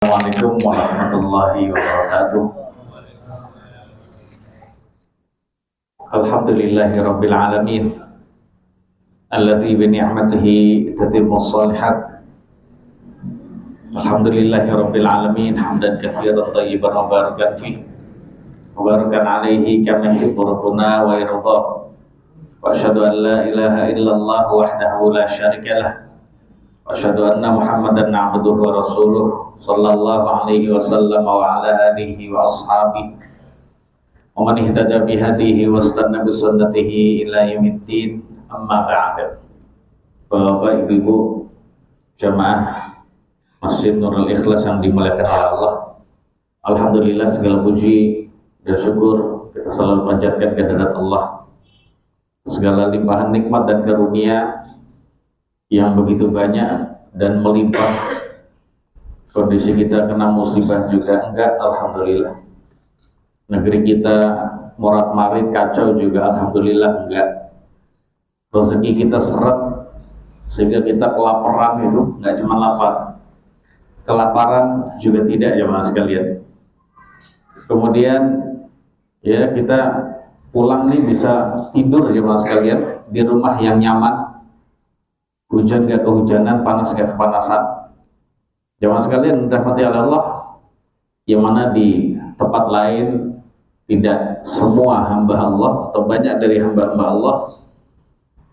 Assalamualaikum warahmatullahi wabarakatuh. Alhamdulillahi rabbil alamin alladzi bi ni'matihi tatimmus shalihat. Alhamdulillahi rabbil alamin hamdan katsiran thayyiban mubarakan fi mubarakan alaihi kama yuhibbu rabbuna wa yarda. Wa asyhadu an la ilaha illallah wahdahu la syarika lah. Wa asyhadu anna Muhammadan 'abduhu wa rasuluh sallallahu alaihi wasallam wa ala alihi wa ashabihi wa man ihtada bihadihi wa istanna bi sunnatihi ila yaumiddin. Amma ba'd. Bapak Ibu jamaah Masjid Nurul Ikhlas yang dimuliakan oleh Allah, alhamdulillah segala puji dan syukur kita selalu panjatkan kehadirat Allah. Segala limpahan nikmat dan karunia yang begitu banyak dan melimpah, kondisi kita kena musibah juga enggak, alhamdulillah. Negeri kita morat-marit kacau juga, alhamdulillah enggak. Rezeki kita seret sehingga kita kelaparan, itu enggak cuma lapar, kelaparan juga tidak, jemaah sekalian. Kemudian ya kita pulang nih bisa tidur, jemaah sekalian, di rumah yang nyaman, hujan gak kehujanan, panas gak kepanasan. Jemaah sekalian dirahmati oleh Allah, yang mana di tempat lain tidak semua hamba Allah atau banyak dari hamba-hamba Allah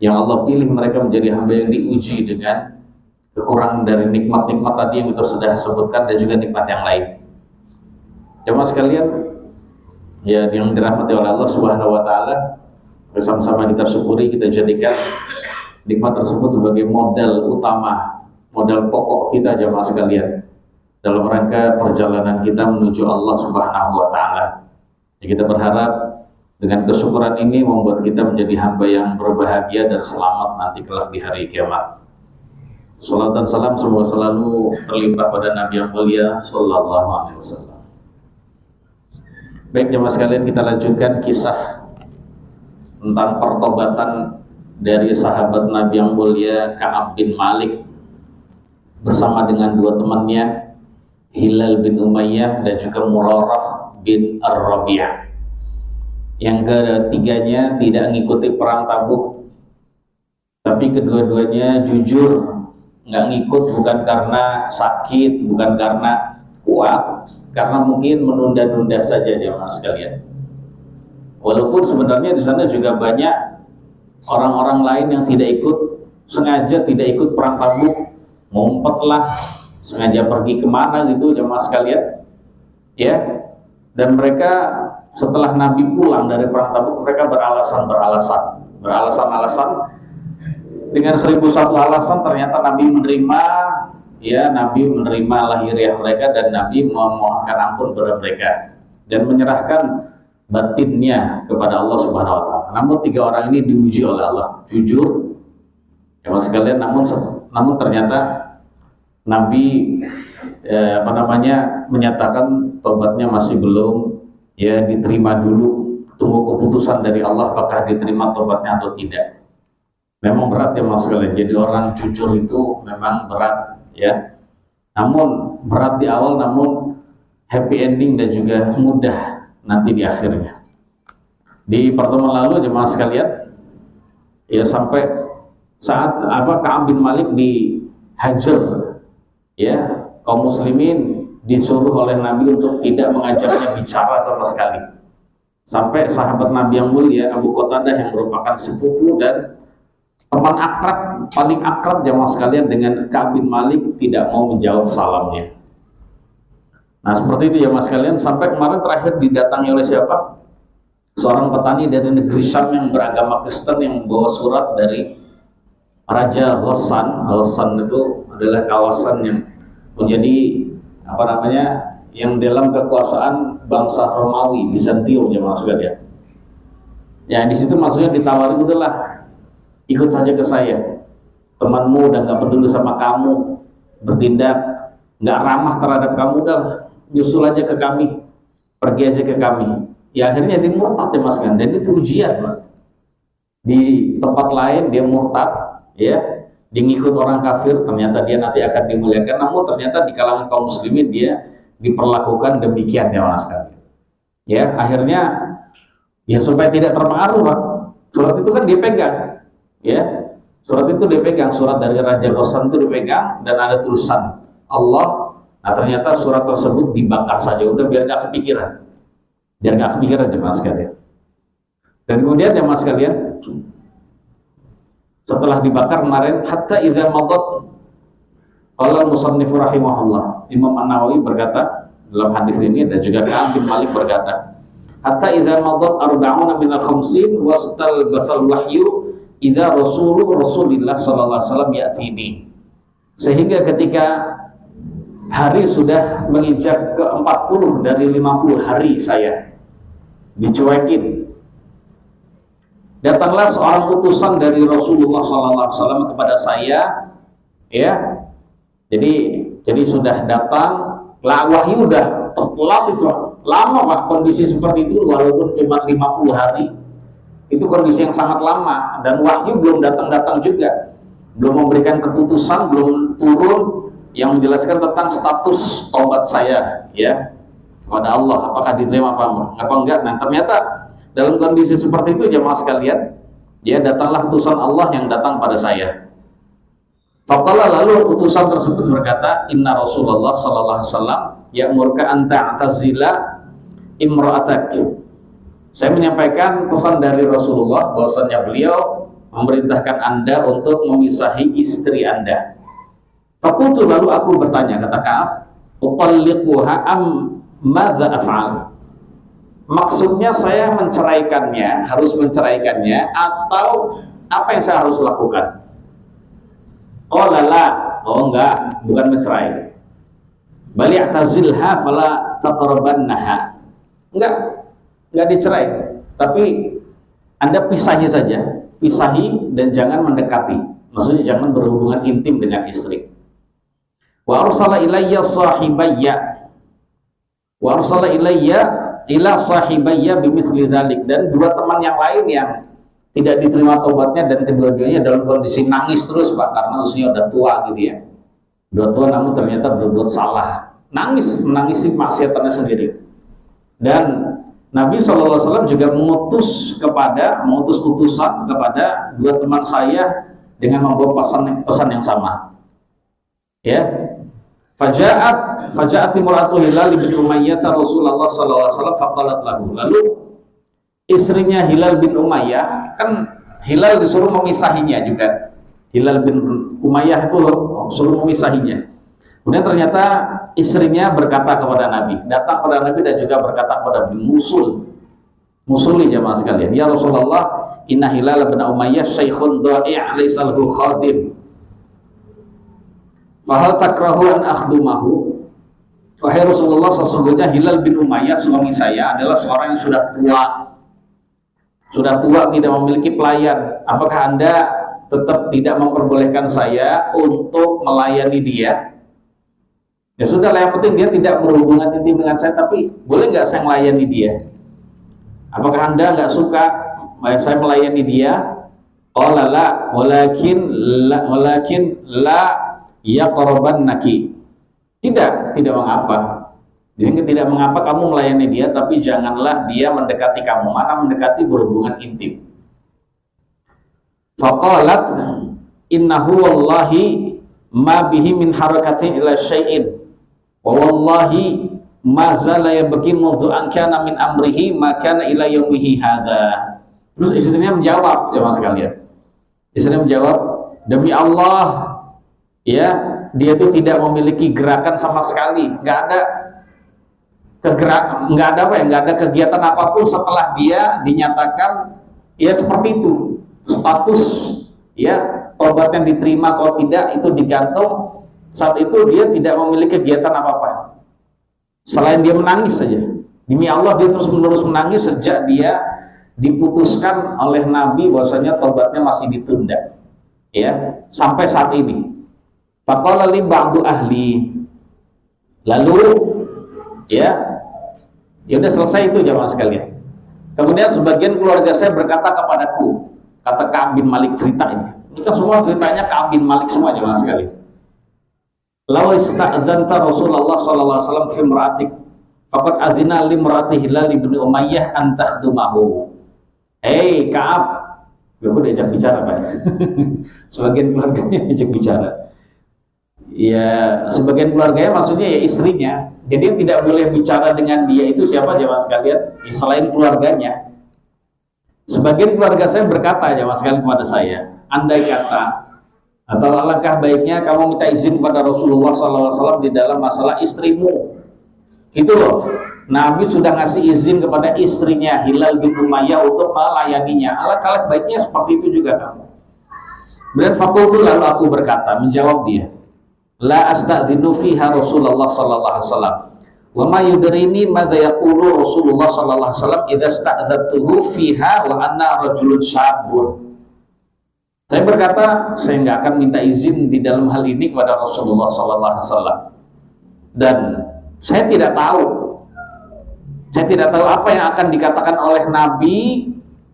yang Allah pilih mereka menjadi hamba yang diuji dengan kekurangan dari nikmat-nikmat tadi yang kita sudah sebutkan dan juga nikmat yang lain. Jemaah sekalian ya yang dirahmati oleh Allah Subhanahu wa taala, bersama-sama kita syukuri, kita jadikan nikmat tersebut sebagai modal utama, modal pokok kita, jemaah sekalian, dalam rangka perjalanan kita menuju Allah Subhanahu wa taala. Kita berharap dengan kesyukuran ini membuat kita menjadi hamba yang berbahagia dan selamat nanti kelak di hari kiamat. Salat dan salam semoga selalu terlimpah pada Nabi yang mulia sallallahu alaihi wasallam. Baik jemaah sekalian, kita lanjutkan kisah tentang pertobatan dari sahabat Nabi yang mulia Ka'ab bin Malik bersama dengan dua temannya, Hilal bin Umayyah dan juga Murarah bin Ar-Rabi'ah. Yang ketiganya tidak mengikuti perang Tabuk, tapi kedua-duanya jujur nggak ngikut, bukan karena sakit, bukan karena kuat, karena mungkin menunda-nunda saja, jemaah sekalian. Walaupun sebenarnya di sana juga banyak orang-orang lain yang tidak ikut, sengaja tidak ikut perang Tabuk, ngumpet lah, sengaja pergi kemana gitu, jemaah sekalian, ya. Dan mereka setelah Nabi pulang dari perang Tabuk, mereka beralasan dengan 1001 alasan. Ternyata Nabi menerima, ya, Nabi menerima lahiriah mereka dan Nabi memohonkan ampun kepada mereka dan menyerahkan batinnya kepada Allah Subhanahu wa taala. Namun tiga orang ini diuji oleh Allah, jujur, jemaah sekalian, namun ternyata Nabi menyatakan tobatnya masih belum, ya, diterima dulu, tunggu keputusan dari Allah apakah diterima tobatnya atau tidak. Memang berat ya mas sekalian, jadi orang jujur itu memang berat, ya. Namun berat di awal, namun happy ending dan juga mudah nanti di akhirnya. Di pertemuan lalu jemaah sekalian, ya, sampai saat Ka'ab bin Malik dihajar, ya, kaum muslimin disuruh oleh Nabi untuk tidak mengajaknya bicara sama sekali. Sampai sahabat Nabi yang mulia Abu Qatadah yang merupakan sepupu dan teman akrab, paling akrab jemaah sekalian dengan Ka'ab bin Malik, tidak mau menjawab salamnya. Nah seperti itu jemaah sekalian, sampai kemarin terakhir didatangi oleh siapa? Seorang petani dari negeri Syam yang beragama Kristen yang membawa surat dari Raja Ghassan. Ghassan itu adalah kawasan yang menjadi yang dalam kekuasaan bangsa Romawi, Bizantium, jemaah sekalian. Ya di situ maksudnya ditawari, udahlah ikut saja ke saya, temanmu udah nggak peduli sama kamu, bertindak nggak ramah terhadap kamu, udah nyusul aja ke kami, pergi aja ke kami. Ya akhirnya dia murtad, ya mas kan, dan itu ujian, Pak. Di tempat lain dia murtad, ya, dia ngikut orang kafir, ternyata dia nanti akan dimuliakan. Namun ternyata di kalangan kaum muslimin dia diperlakukan demikian ya mas sekalian. Ya, akhirnya ya supaya tidak terpengaruh, Pak. Surat itu kan dia pegang, ya. Surat itu dipegang, surat dari Raja Ghassan itu dipegang dan ada tulisan Allah. Nah ternyata surat tersebut dibakar saja, udah biar nggak kepikiran, jemaah sekalian. Dan kemudian jemaah sekalian, setelah dibakar kemarin, hatta idza madat, qala al-musannif rahimahullah, Imam An-Nawawi berkata dalam hadis ini, dan juga Ka'ab bin Malik berkata, hatta idza madat arba'una min al-khamsin wastal basal wahyu idza Rasulullah sallallahu alaihi wasallam ya'tini. Sehingga ketika hari sudah menginjak ke 40 dari 50 hari saya dicuekin, datanglah seorang utusan dari Rasulullah sallallahu alaihi wasallam kepada saya, ya. Jadi sudah datang, lah wahyu udah telat itu. Lama Pak kondisi seperti itu, walaupun cuma 50 hari. Itu kondisi yang sangat lama, dan wahyu belum datang-datang juga, belum memberikan keputusan, belum turun yang menjelaskan tentang status taubat saya, ya, kepada Allah, apakah diterima apa enggak. Nah ternyata dalam kondisi seperti itu jemaah sekalian, ya, datanglah utusan Allah yang datang pada saya. Faqala, lalu utusan tersebut berkata, inna Rasulullah sallallahu alaihi wasallam ya'murka an ta'tazila imra'atak. Saya menyampaikan pesan dari Rasulullah bahwasanya beliau memerintahkan Anda untuk memisahi istri Anda. Faqultu, lalu aku bertanya, kata Ka'ab, utalliquha am madza af'al? Maksudnya saya menceraikannya, harus menceraikannya, atau apa yang saya harus lakukan? Qala la, oh enggak, bukan mencerai. Bal i'tazilha fala taqrabannaha. Enggak dicerai, tapi Anda pisahi saja, pisahi dan jangan mendekati. Maksudnya jangan berhubungan intim dengan istri. Wa arsala ilayya sahibayya, wa arsala ilayya ila sahibayya bimithli dzalik, dan dua teman yang lain yang tidak diterima taubatnya, dan kedua-duanya dalam kondisi nangis terus Pak, karena usianya udah tua gitu ya. Udah tua namun ternyata berbuat salah, menangisi maksiatannya sendiri. Dan Nabi SAW juga mengutus utusan kepada dua teman saya dengan membawa pesan yang sama. Ya, Faja'at imra'atu Hilal bin Umayyah Rasulullah sallallahu alaihi wasallam faqalat lahu. Lalu istrinya Hilal bin Umayyah, kan Hilal disuruh memisahinya juga. Hilal bin Umayyah itu suruh memisahinya. Kemudian ternyata istrinya berkata kepada Nabi, datang kepada Nabi dan juga berkata kepada beliau, musuli jamaah sekalian, ya Rasulullah, inna Hilal bin Umayyah syaikhun dha'i' laysa lahu khadim. Fahal takrahu an akhdumahu? Wahai Rasulullah, sesungguhnya Hilal bin Umayyah suami saya adalah seorang yang sudah tua, tidak memiliki pelayan. Apakah Anda tetap tidak memperbolehkan saya untuk melayani dia? Ya sudahlah, yang penting dia tidak berhubungan intim dengan saya, tapi boleh nggak saya melayani dia? Apakah Anda nggak suka saya melayani dia? Qala la, walakin la yaqrabannaki. Tidak mengapa. Jadi tidak mengapa kamu melayani dia, tapi janganlah dia mendekati kamu. Mana mendekati berhubungan intim. Faqalat innahu wallahi ma bihi min harakatin ila syai'in wa wallahi ma zala yabki mudzu an kana min amrihi ma kana ila yaumihi hadza. Terus istrinya menjawab, jemaah sekalian. Istrinya menjawab, demi Allah, ya, dia itu tidak memiliki gerakan sama sekali, nggak ada kegiatan apapun setelah dia dinyatakan ya seperti itu. Status ya tobat yang diterima atau tidak itu digantung saat itu dia tidak memiliki kegiatan apa-apa selain dia menangis saja. Demi Allah dia terus menerus menangis sejak dia diputuskan oleh Nabi bahwasanya tobatnya masih ditunda, ya, sampai saat ini. Faqala li ba'du ahli, lalu ya udah selesai itu jamaah sekalian. Kemudian sebagian keluarga saya berkata kepadaku, kata Ka'ab bin Malik cerita ini, Ini kan semua ceritanya Ka'ab bin Malik semua jemaah sekali. Law ista'dzanta Rasulullah sallallahu alaihi wasallam fi imra'atik faqad adzina li imra'ati Hilal bin Umayyah an takhdumahu. Hei Ka'ab, gue diajak bicara Pak. Sebagian keluarganya diajak bicara. Ya, sebagian keluarganya maksudnya ya istrinya. Jadi yang tidak boleh bicara dengan dia itu siapa jemaah sekalian? Ya, selain keluarganya. Sebagian keluarga saya berkata jemaah sekalian kepada saya, andai kata atau alangkah baiknya kamu minta izin kepada Rasulullah SAW di dalam masalah istrimu. Itu loh, Nabi sudah ngasih izin kepada istrinya Hilal bin Umayyah untuk melayaninya. Alangkah baiknya seperti itu juga kamu. Kemudian fakultu, lalu aku berkata, menjawab dia, la astadzinu fiha Rasulullah sallallahu alaihi wasallam wa ma yudrini madza yaqulu Rasulullah sallallahu alaihi wasallam idza sta'dzatuhu fiha wa anna rajulun syabun. Saya berkata, saya nggak akan minta izin di dalam hal ini kepada Rasulullah sallallahu alaihi wasallam. Dan saya tidak tahu apa yang akan dikatakan oleh Nabi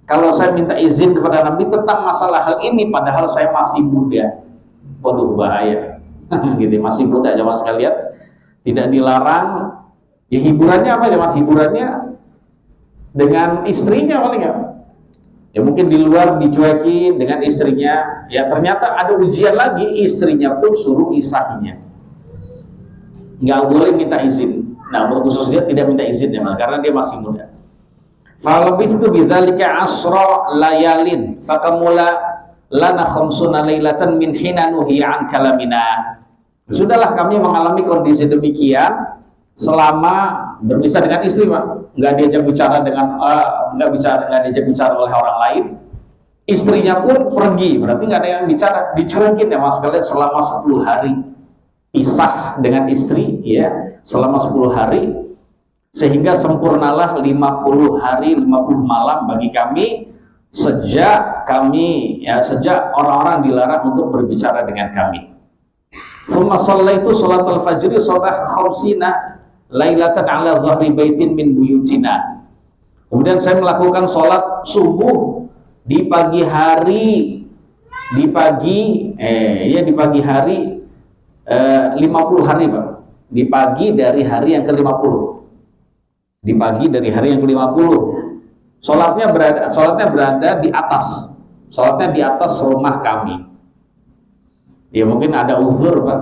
kalau saya minta izin kepada Nabi tentang masalah hal ini padahal saya masih muda. Waduh, bahaya. Gitu, masih muda jemaah sekalian, tidak dilarang. Ya hiburannya apa jemaah? Hiburannya dengan istrinya paling ya. Ya mungkin di luar dicuekin dengan istrinya. Ya ternyata ada ujian lagi, istrinya pun suruh isahinya. Nggak boleh minta izin. Nah, untuk khusus dia tidak minta izin ya, karena dia masih muda. Falabithtu bidzalika asra layalin fakamula lana khamsuna lailatan min hina nuhiya an kalamina. Sudahlah kami mengalami kondisi demikian selama berpisah dengan istri, Pak. Nggak diajak bicara dengan nggak diajak bicara oleh orang lain. Istrinya pun pergi, berarti nggak ada yang bicara, dicuekin ya Mas kalian selama 10 hari. Pisah dengan istri ya selama 10 hari sehingga sempurnalah 50 hari 50 malam bagi kami sejak orang-orang dilarang untuk berbicara dengan kami. Tsumma shallaitu shalatal fajri sabah khamsina lailatan ala dhahri baitin min buyutina. Kemudian saya melakukan sholat subuh di pagi hari 50 hari Pak, di pagi dari hari yang ke-50, di pagi dari hari yang ke-50 sholatnya berada di atas rumah kami. Ya mungkin ada uzur Pak,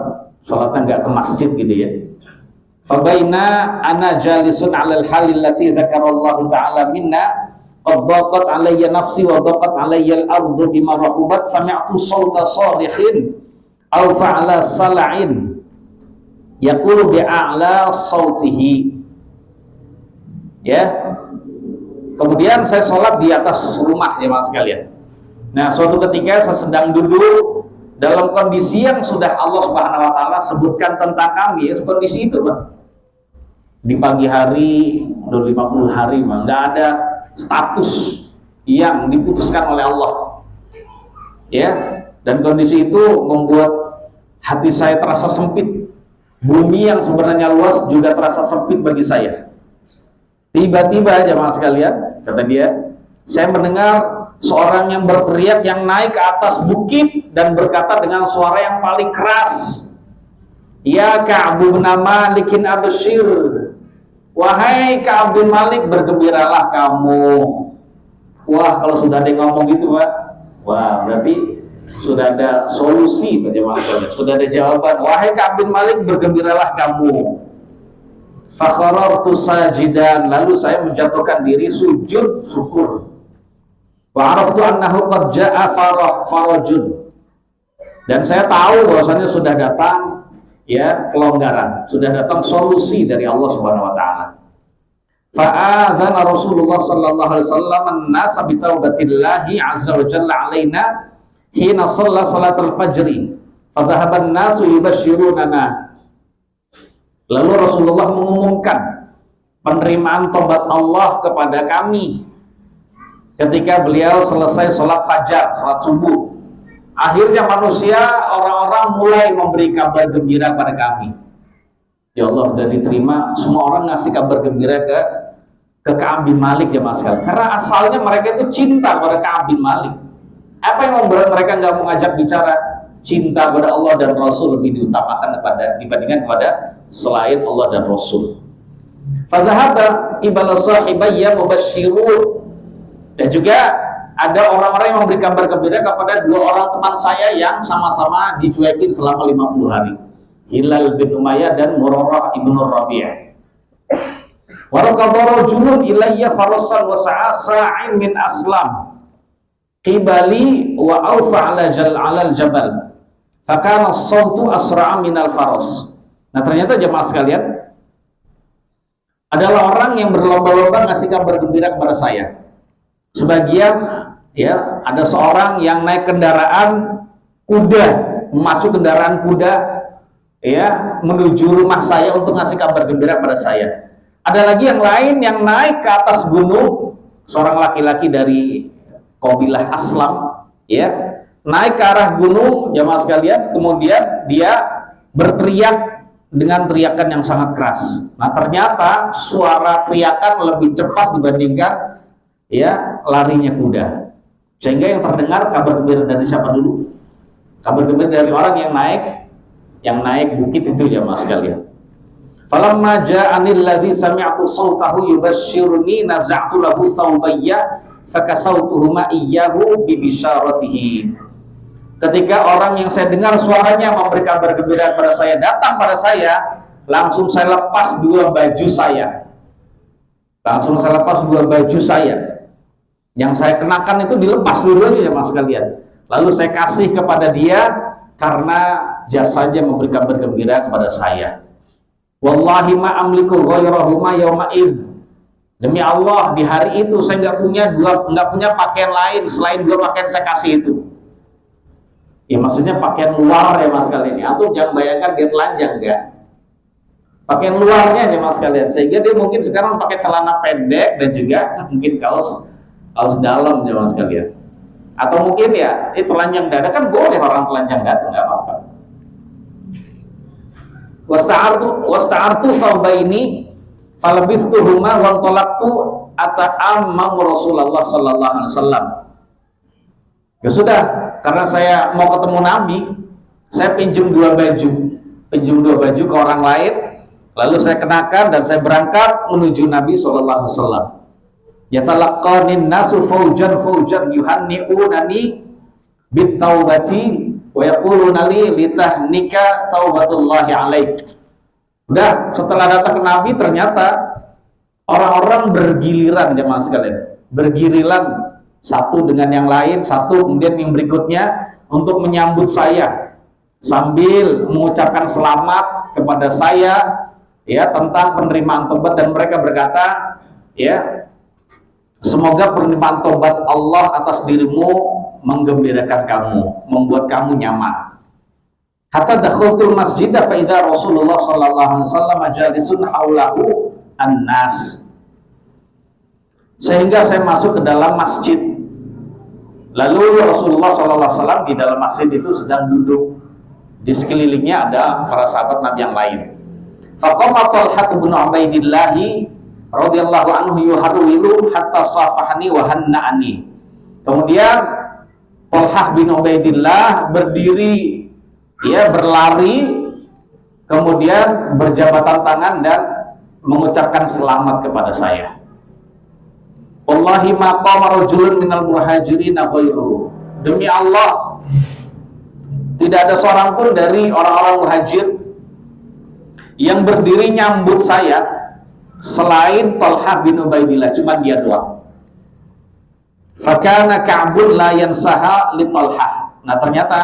sholatnya nggak ke masjid gitu ya. Fabaina ana jalisun 'alal halil lati dzakarallahu ta'ala minna qad daqat 'alayya nafsi wa daqat 'alayya al-ardu bima rahubat sami'tu sawta sarikhin aw fa'ala sala'in yaqulu bi'a'la sautihi. Ya. Kemudian saya sholat di atas rumah ya Mas sekalian. Nah, suatu ketika saya sedang duduk dalam kondisi yang sudah Allah Subhanahu wa taala sebutkan tentang kami, ya, kondisi itu, Pak. Di pagi hari, udah 50 hari, Pak, nggak ada status yang diputuskan oleh Allah. Ya, dan kondisi itu membuat hati saya terasa sempit. Bumi yang sebenarnya luas juga terasa sempit bagi saya. Tiba-tiba jemaah sekalian, kata dia, saya mendengar seorang yang berteriak yang naik ke atas bukit dan berkata dengan suara yang paling keras, ya Ka'ab bin Malikin abshir, wahai Ka'ab bin Malik, bergembiralah kamu. Wah, kalau sudah ada yang ngomong gitu Pak, wah berarti sudah ada solusi Pak jemaah sekalian, sudah ada jawaban. Wahai Ka'ab bin Malik, bergembiralah kamu. Fakharartu sajidan, lalu saya menjatuhkan diri sujud syukur. Wa araftu annahu qad jaa farajun, dan saya tahu bahwasanya sudah datang ya kelonggaran, sudah datang solusi dari Allah Subhanahu wa taala. Fa'adzana Rasulullah sallallahu alaihi wasallam an-nas bi taubatillahi azza wa jalla alaina hina shalla salatul fajri fa dhahaba an-nasu yubashshirunana. Lalu Rasulullah mengumumkan penerimaan tobat Allah kepada kami ketika beliau selesai sholat fajar, sholat subuh. Akhirnya manusia, orang-orang mulai memberi kabar gembira pada kami. Ya Allah, sudah diterima. Semua orang ngasih kabar gembira ke Ka'ab bin Malik ya Mas. Karena asalnya mereka itu cinta pada Ka'ab bin Malik. Apa yang membuat mereka nggak mengajak bicara? Cinta kepada Allah dan Rasul lebih diutamakan dibandingkan kepada selain Allah dan Rasul. Fadhahaba qibala sahibayya mubasysyirun. Dan juga ada orang-orang yang memberi kabar gembira kepada dua orang teman saya yang sama-sama dicuekin selama 50 hari. Hilal bin Umayyah dan Murarah ibnu Rabi'ah. Wa raqaba rajulun ilayya farasan wa sa'in min aslam qibali wa awfa ala jabal. Fakana as-sawtu asra'a minal faras. Nah, ternyata jemaah sekalian, adalah orang yang berlomba-lomba ngasih kabar gembira kepada saya. Sebagian ya, ada seorang yang naik kendaraan kuda, masuk kendaraan kuda ya menuju rumah saya untuk ngasih kabar gembira kepada saya. Ada lagi yang lain yang naik ke atas gunung, seorang laki-laki dari kabilah Aslam ya, naik ke arah gunung jamaah sekalian, kemudian dia berteriak dengan teriakan yang sangat keras. Nah, ternyata suara teriakan lebih cepat dibandingkan ya larinya kuda, sehingga yang terdengar kabar gembira dari siapa dulu? Kabar gembira dari orang yang naik bukit itu jamaah sekalian. Falamma ja'anil ladzi sami'tu sautahu yubasyshiruni naza'tu lahu thawbayya fakasautuhuma iyyahu bi bisyaratihi. Ketika orang yang saya dengar suaranya memberi kabar gembira kepada saya datang pada saya, langsung saya lepas dua baju saya. Yang saya kenakan itu dilepas dulu-duanya ya mas sekalian. Lalu saya kasih kepada dia karena jasanya memberi kabar gembira kepada saya. Wallahi ma amliku ghairahuma yauma idz. Demi Allah di hari itu saya nggak punya pakaian lain selain dua pakaian saya kasih itu. Ya maksudnya pakaian luar ya mas kalian. Antum jangan bayangkan dia telanjang enggak. Pakaian luarnya ya mas kalian. Sehingga dia mungkin sekarang pakai celana pendek dan juga mungkin kaos dalam ya mas kalian. Atau mungkin ya telanjang dada, kan boleh orang telanjang dada nggak apa-apa. Wasta'artu thawbaini falabithtuhuma wa talaqtu ata'ammu Rasulullah sallallahu alaihi wasallam. Ya sudah, karena saya mau ketemu Nabi, saya pinjam dua baju ke orang lain, lalu saya kenakan dan saya berangkat menuju Nabi sallallahu alaihi wasallam. Yatalaqqanin nasu faujan yuhanni'unani bitaubati wa yaquluna li litahnika taubatullahi alaik. Udah, setelah datang ke Nabi ternyata orang-orang bergiliran jemaah sekalian. Bergiliran satu dengan yang lain, satu kemudian yang berikutnya untuk menyambut saya sambil mengucapkan selamat kepada saya ya tentang penerimaan tobat, dan mereka berkata ya, semoga penerimaan tobat Allah atas dirimu menggembirakan kamu, membuat kamu nyaman. Hatta dakhaltul masjid fa idza Rasulullah sallallahu alaihi wasallam jalisun haulahu an-nas. Sehingga saya masuk ke dalam masjid. Lalu Rasulullah sallallahu alaihi wasallam di dalam masjid itu sedang duduk. Di sekelilingnya ada para sahabat Nabi yang lain. Faqama Talhah bin Ubaidillah radhiyallahu anhu yuharwilu hatta safahani wa hanna'ani. Kemudian Talhah bin Ubaidillah berdiri, ya berlari, kemudian berjabatan tangan dan mengucapkan selamat kepada saya. Wallahi ma qama rajulun minal muhajirin ghairuhu. Demi Allah, tidak ada seorang pun dari orang-orang muhajir yang berdiri nyambut saya selain Talhah bin Ubaidillah, cuma dia doang. Fakana Ka'bun la yansaha li Talhah. Nah, ternyata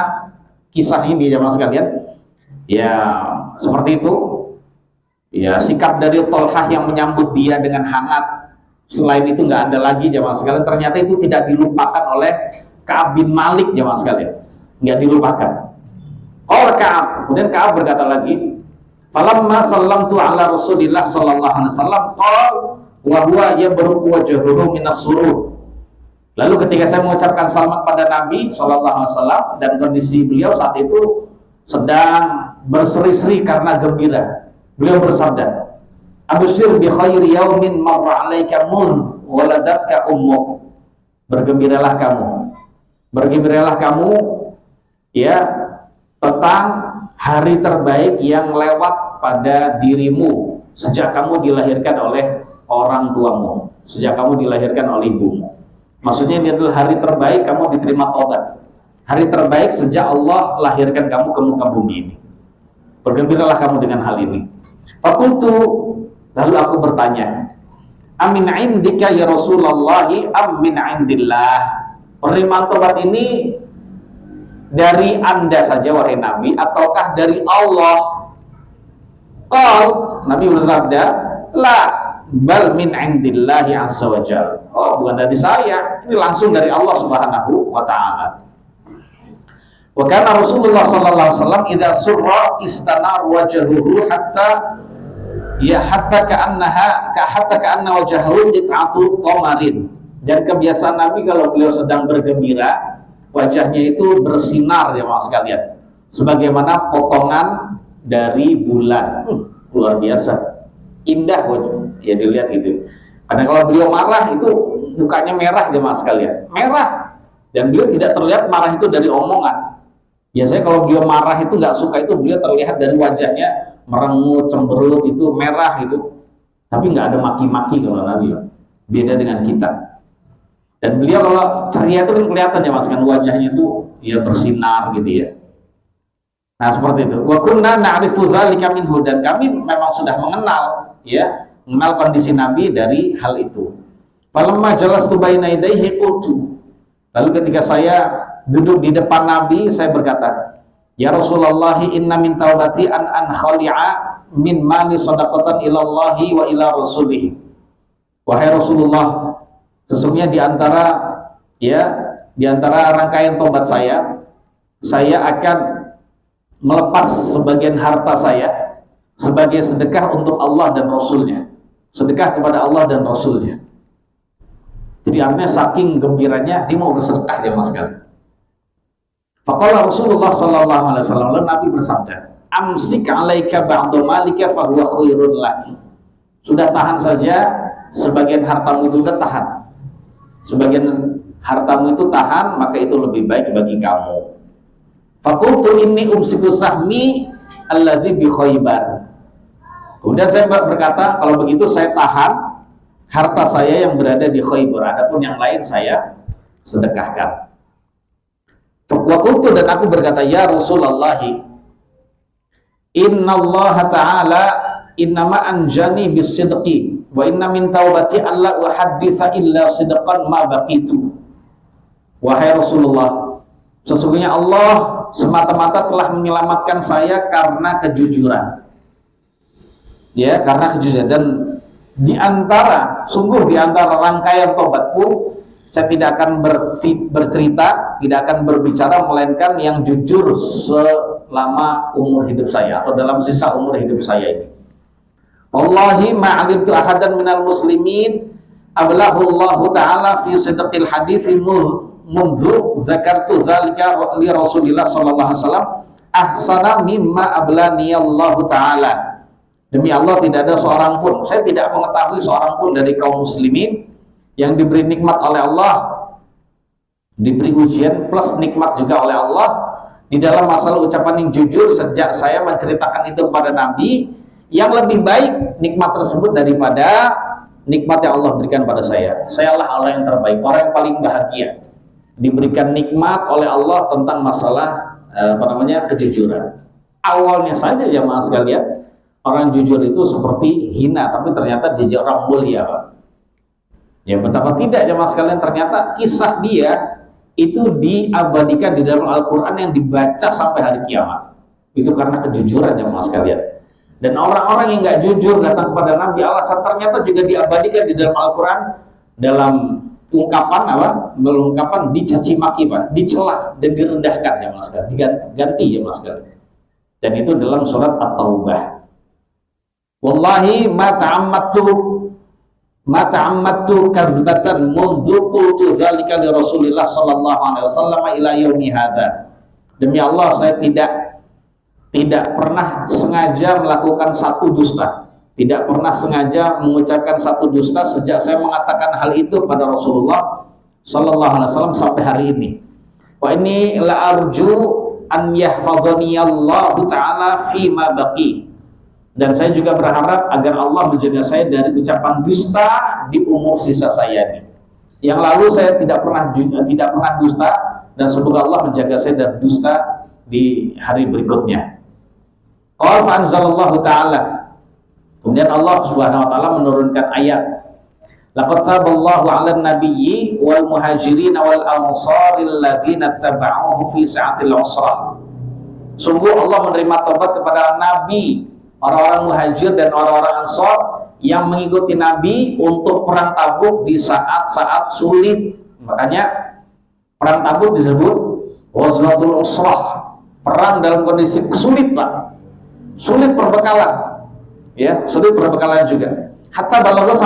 kisah ini jemaah sekalian ya seperti itu. Ya, sikap dari Talhah yang menyambut dia dengan hangat, selain itu nggak ada lagi jemaah sekalian. Ternyata itu tidak dilupakan oleh Ka'ab bin Malik jemaah sekalian. Nggak dilupakan. Qala Ka'ab, kemudian Ka'ab berkata lagi, falamma sallamtu ala Rasulillah sallallahu alaihi wasallam qala wa huwa yabruqu wajhuhu minas surur. Lalu ketika saya mengucapkan selamat pada Nabi sallallahu alaihi wasallam dan kondisi beliau saat itu sedang berseri-seri karena gembira, beliau bersabda, "Absyir bi khairi yaumin marra 'alaika mudh waladatka ummuk." Bergembiralah kamu bergembiralah kamu ya tentang hari terbaik yang lewat pada dirimu sejak kamu dilahirkan oleh orang tuamu, sejak kamu dilahirkan oleh ibumu. Maksudnya ini adalah hari terbaik kamu diterima taubat, hari terbaik sejak Allah lahirkan kamu ke muka bumi ini. Bergembiralah kamu dengan hal ini. Fakultu, lalu aku bertanya, amin indika ya Rasulullah, amin indillah. Penerimaan taubat ini dari Anda saja wahai Nabi ataukah dari Allah? Qal, Nabi bersabda, la bal min indillahi azza wa jal. Oh, bukan dari saya, ini langsung dari Allah Subhanahu wa ta'ala. Wa kana Rasulullah sallallahu alaihi wasallam idza surra istanar wajhuhu hatta ka'anna wajhahu qit'atu qamarin. Dan kebiasaan Nabi kalau beliau sedang bergembira, wajahnya itu bersinar ya mas sekalian, sebagaimana potongan dari bulan. Luar biasa indah wajah ya dilihat gitu. Karena kalau beliau marah itu mukanya merah ya mas sekalian, merah, dan beliau tidak terlihat marah itu dari omongan. Biasanya kalau beliau marah itu nggak suka itu beliau terlihat dari wajahnya merengut, cemberut, itu merah itu, tapi nggak ada maki-maki kalau Nabi. Beda dengan kita. Dan beliau kalau ceria itu kan kelihatan ya mas kan, wajahnya itu ya bersinar gitu ya. Nah seperti itu. Wa kunna na'rifu dzalika minhu, dan kami memang sudah mengenal ya, mengenal kondisi Nabi dari hal itu. Falamma jalastu baina yadayhi qultu, lalu ketika saya duduk di depan Nabi, saya berkata, ya Rasulullah, inna min taubati an khali'a min mali sadaqatan ilallahi wa ila rasulih. Wahai Rasulullah, sesungguhnya di antara rangkaian tobat saya akan melepas sebagian harta saya sebagai sedekah untuk Allah dan Rasulnya, sedekah kepada Allah dan Rasulnya. Jadi artinya saking gembiranya dia mau bersedekah ya mas kan. Faqala Rasulullah sallallahu alaihi wasallam, lalu Nabi bersabda, amsik alaika ba'du malika fahuwa khairun lak. Sudah tahan saja sebagian hartamu itu, udah tahan. Sebagian hartamu itu tahan, maka itu lebih baik bagi kamu. Faqultu inni umsiku sahmi allazi bi Khaybar. Kemudian saya berkata, kalau begitu saya tahan harta saya yang berada di Khaybar, adapun yang lain saya sedekahkan. Waqultu, dan aku berkata, ya Rasulullah, inna Allah ta'ala innama anjani bisidqi wa inna min taubati alla uhadditha illa sidqan ma baqitu. Wahai Rasulullah, sesungguhnya Allah semata-mata telah menyelamatkan saya karena kejujuran. Ya, karena kejujuran. Dan sungguh di antara rangkaian tobatku, saya tidak akan bercerita, tidak akan berbicara melainkan yang jujur selama umur hidup saya atau dalam sisa umur hidup saya ini. Wallahi ma'alimtu ahadan minal muslimin ablahu Allah ta'ala fi sidqil hadithi munzu zakartu zalika li Rasulillah sallallahu alaihi wasallam ahsana mimma ablani Allah ta'ala. Demi Allah tidak ada seorang pun, saya tidak mengetahui seorang pun dari kaum muslimin yang diberi nikmat oleh Allah, diberi ujian plus nikmat juga oleh Allah di dalam masalah ucapan yang jujur sejak saya menceritakan itu kepada Nabi, yang lebih baik nikmat tersebut daripada nikmat yang Allah berikan pada saya. Saya lah orang yang terbaik, orang yang paling bahagia diberikan nikmat oleh Allah tentang masalah kejujuran. Awalnya saja jamaah sekalian, orang jujur itu seperti hina, tapi ternyata dia orang mulia, Pak. Ya betapa tidak jemaah sekalian, ternyata kisah dia itu diabadikan di dalam Al-Quran yang dibaca sampai hari kiamat. Itu karena kejujuran jemaah sekalian. Dan orang-orang yang nggak jujur datang kepada Nabi, alasan ternyata juga diabadikan di dalam Al-Quran dalam ungkapan dicaci maki, Pak, dicela dan direndahkan jemaah sekalian, diganti jemaah sekalian. Dan itu dalam surat At-Taubah. Wallahi ma ta'ammattu kadzbatan munzu qultu dzalika li Rasulillah sallallahu alaihi wasallam ila yaumi hadza. Demi Allah, saya tidak pernah sengaja melakukan satu dusta, tidak pernah sengaja mengucapkan satu dusta sejak saya mengatakan hal itu pada Rasulullah sallallahu alaihi wasallam sampai hari ini. Wa inni la arju an yahfadhani Allah taala fi ma baqi. Dan saya juga berharap agar Allah menjaga saya dari ucapan dusta di umur sisa saya ini. Yang lalu saya tidak pernah dusta, dan semoga Allah menjaga saya dari dusta di hari berikutnya. Qala fa anzalallahu taala. Kemudian Allah Subhanahu wa taala menurunkan ayat. Laqad taballahu 'alan nabiyyi wal muhajirin wal ansaril ladzina tabauhu fi sa'atil 'usrah. Sungguh Allah menerima taubat kepada nabi, orang-orang muhajir dan orang-orang ansar yang mengikuti nabi untuk perang Tabuk di saat-saat sulit. Makanya perang Tabuk disebut Ghazwatul Usrah, perang dalam kondisi sulit, Pak. Sulit perbekalan. Ya, sulit perbekalan juga. Hatta balagha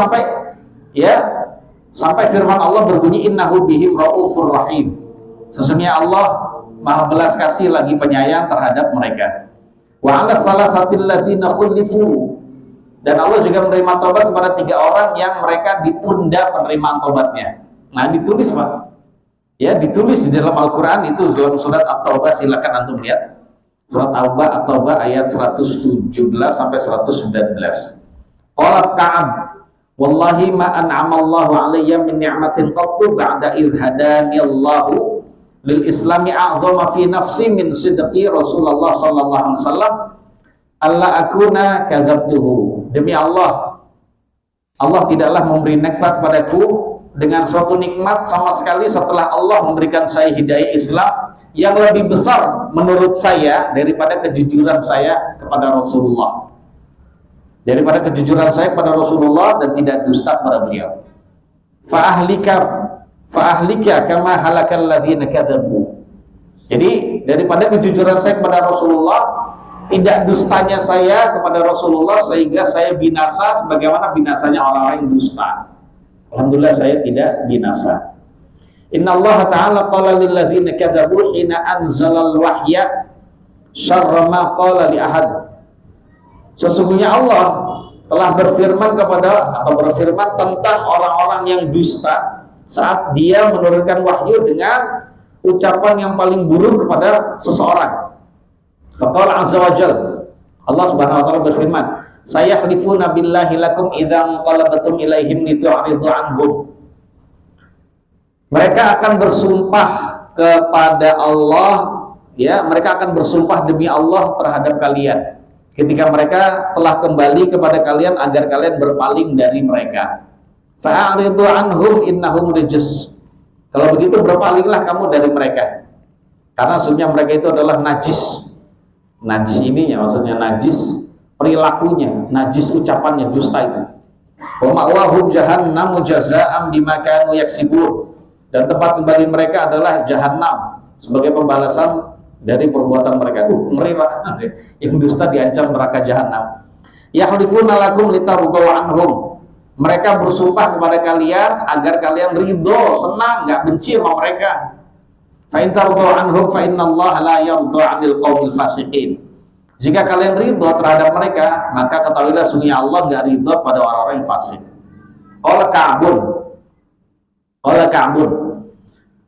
sampai firman Allah berbunyi innahu bihim raufur rahim. Sesungguhnya Allah Maha belas kasih lagi penyayang terhadap mereka. Wa 'ala salasatil ladzina khulifu. Dan Allah juga menerima taubat kepada 3 orang yang mereka ditunda penerimaan taubatnya. Nah, ditulis, Pak. Ya, ditulis di dalam Al-Qur'an, itu dalam surat At-Taubah, silakan antum lihat. Surat At-Taubah ayat 117 sampai 119. Qala Ka'ab, wallahi ma an'amallahu 'alayya min ni'matin qattu ba'da idh hadaniyallahu lil islami a'zama fi nafsi min sidqi Rasulullah sallallahu alaihi wasallam alla akuna kadzabtuhu. Demi Allah, Allah tidaklah memberi nikmat padaku dengan suatu nikmat sama sekali setelah Allah memberikan saya hidayah Islam yang lebih besar menurut saya daripada kejujuran saya kepada Rasulullah. Daripada kejujuran saya kepada Rasulullah dan tidak dusta kepada beliau. Fa'ahlika kama halakal ladzina kadzabu. Jadi daripada kejujuran saya kepada Rasulullah, tidak dustanya saya kepada Rasulullah sehingga saya binasa sebagaimana binasanya orang-orang yang dusta. Alhamdulillah saya tidak binasa. Innallaha ta'ala qala lil ladzina kadzabu hina anzalal wahya syarra ma qala li ahad. Sesungguhnya Allah telah berfirman tentang orang-orang yang dusta saat dia menurunkan wahyu dengan ucapan yang paling buruk kepada seseorang. Faqala azza wa jalla, Allah Subhanahu wa taala berfirman, sayahlifuna billahi lakum idza qalabatum ilaihim litu'ridu anhum. Mereka akan bersumpah kepada Allah, ya, mereka akan bersumpah demi Allah terhadap kalian ketika mereka telah kembali kepada kalian agar kalian berpaling dari mereka. Fa'aridu anhum innahum rijs. Kalau begitu berpalinglah kamu dari mereka, karena sebenarnya mereka itu adalah najis. Najis ininya maksudnya najis perilakunya, najis ucapannya, dusta itu. Wa ma'wahum jahannam jazaa'an bima kanu yaksibun. Dan tempat kembali mereka adalah jahanam sebagai pembalasan dari perbuatan mereka. Ngeri banget. Yang dusta diancam neraka jahanam. Yahlifuna lakum litardaw anhum. Mereka bersumpah kepada kalian agar kalian ridho, senang, nggak benci sama mereka. Fa in tardaw anhum fa innallaha la yardha 'anil qaumil fasiqin. Jika kalian ridho terhadap mereka, maka ketahuilah sungguhnya Allah nggak ridho pada orang-orang yang fasik. Qala Ka'bun,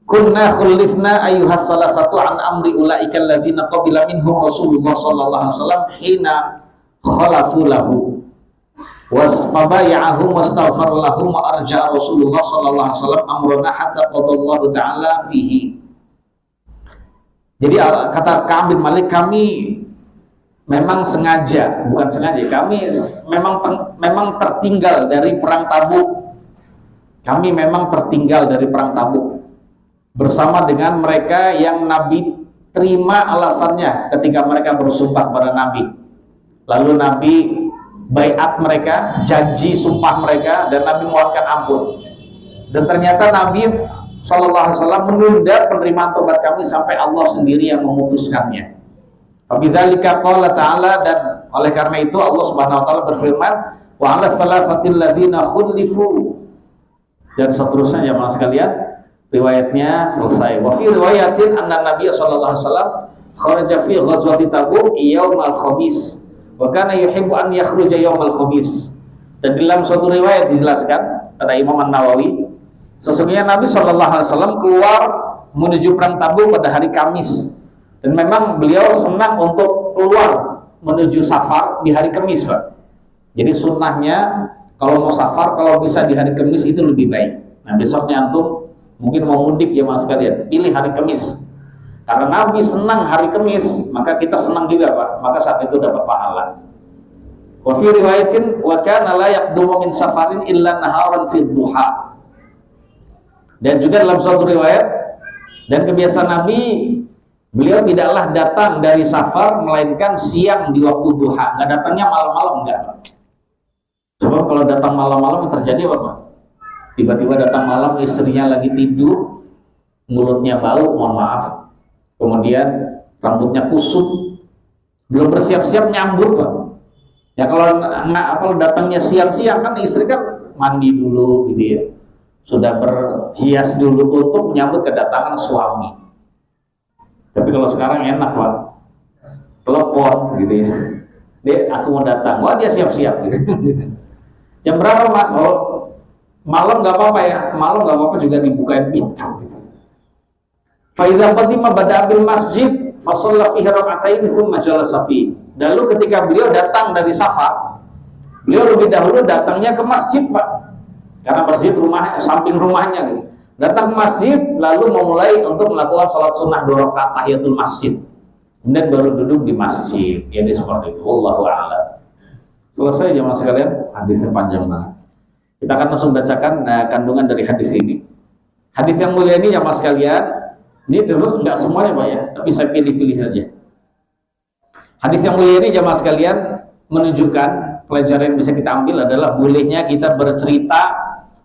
kunna khullifna ayyuhas salasatu an amri ulaika alladzina qabila minhum Rasulullah sallallahu alaihi wasallam hina khalafu lahu wasfabaya'ahum wastaghfar lahum wa arja'a Rasulullah sallallahu alaihi wasallam amrana hatta qadallahu ta'ala fihi. Jadi kata Ka'ab bin Malik, kami memang bukan sengaja, kami memang tertinggal dari perang Tabuk. Kami memang tertinggal dari perang Tabuk bersama dengan mereka yang Nabi terima alasannya ketika mereka bersumpah kepada Nabi. Lalu Nabi baiat mereka, janji sumpah mereka, dan Nabi mohonkan ampun. Dan ternyata Nabi SAW menunda penerimaan tobat kami sampai Allah sendiri yang memutuskannya. Fabidzalika qala ta'ala, dan oleh karena itu Allah Subhanahu wa taala berfirman, wa 'ala thalathatil ladzina khulifu. Dan seterusnya jemaah sekalian, riwayatnya selesai. Wa fi riwayatin anna Nabiy sallallahu alaihi wasallam kharaja fi ghazwati Tabuk yaumal khamis wa kana yuhibbu an yakhruja yaumal khamis. Dan dalam suatu riwayat dijelaskan kata Imam An-Nawawi, sesungguhnya Nabi sallallahu alaihi wasallam keluar menuju perang Tabuk pada hari Kamis. Dan memang beliau senang untuk keluar menuju safar di hari Kamis, Pak. Jadi sunnahnya kalau mau safar, kalau bisa di hari Kamis itu lebih baik. Nah, besoknya antum mungkin mau mudik ya mas sekalian, pilih hari Kamis. Karena Nabi senang hari Kamis, maka kita senang juga, Pak. Maka saat itu dapat pahala. Wa fi riwayatin wa kana la yaqdumu min safarin illa naharan fi duha. Dan juga dalam suatu riwayat, dan kebiasaan Nabi, beliau tidaklah datang dari safar melainkan siang di waktu duha. Nggak datangnya malam-malam, enggak. Sebab kalau datang malam-malam terjadi apa, Pak? Tiba-tiba datang malam, istrinya lagi tidur, mulutnya bau, mohon maaf, kemudian rambutnya kusut, belum bersiap-siap nyambut, Pak. Ya kalau datangnya siang-siang kan istri kan mandi dulu gitu ya, sudah berhias dulu untuk menyambut kedatangan suami. Tapi kalau sekarang enak, Pak, telepon gitu ya, Dek, aku mau datang, wah dia siap-siap gitu. Jam berapa mas? Oh, malam nggak apa-apa ya, malam nggak apa-apa juga dibukain pintu gitu. Fa idza qadima bada'a bil masjid fa shalla fihi rak'ataini tsumma jalasa fi. Lalu ketika beliau datang dari safar, beliau lebih dahulu datangnya ke masjid, Pak. Karena masjid rumah samping rumahnya gitu. Datang ke masjid lalu memulai untuk melakukan salat sunnah 2 rakaat tahiyatul masjid. Kemudian baru duduk di masjid. Ya seperti itu. Wallahu a'lam. Selesai jemaah sekalian, hadisnya panjang banget. Kita akan langsung bacakan kandungan dari hadis ini. Hadis yang mulia ini jemaah sekalian, ini dulu enggak semuanya Pak ya, tapi saya pilih-pilih saja. Hadis yang mulia ini jemaah sekalian menunjukkan pelajaran yang bisa kita ambil adalah bolehnya kita bercerita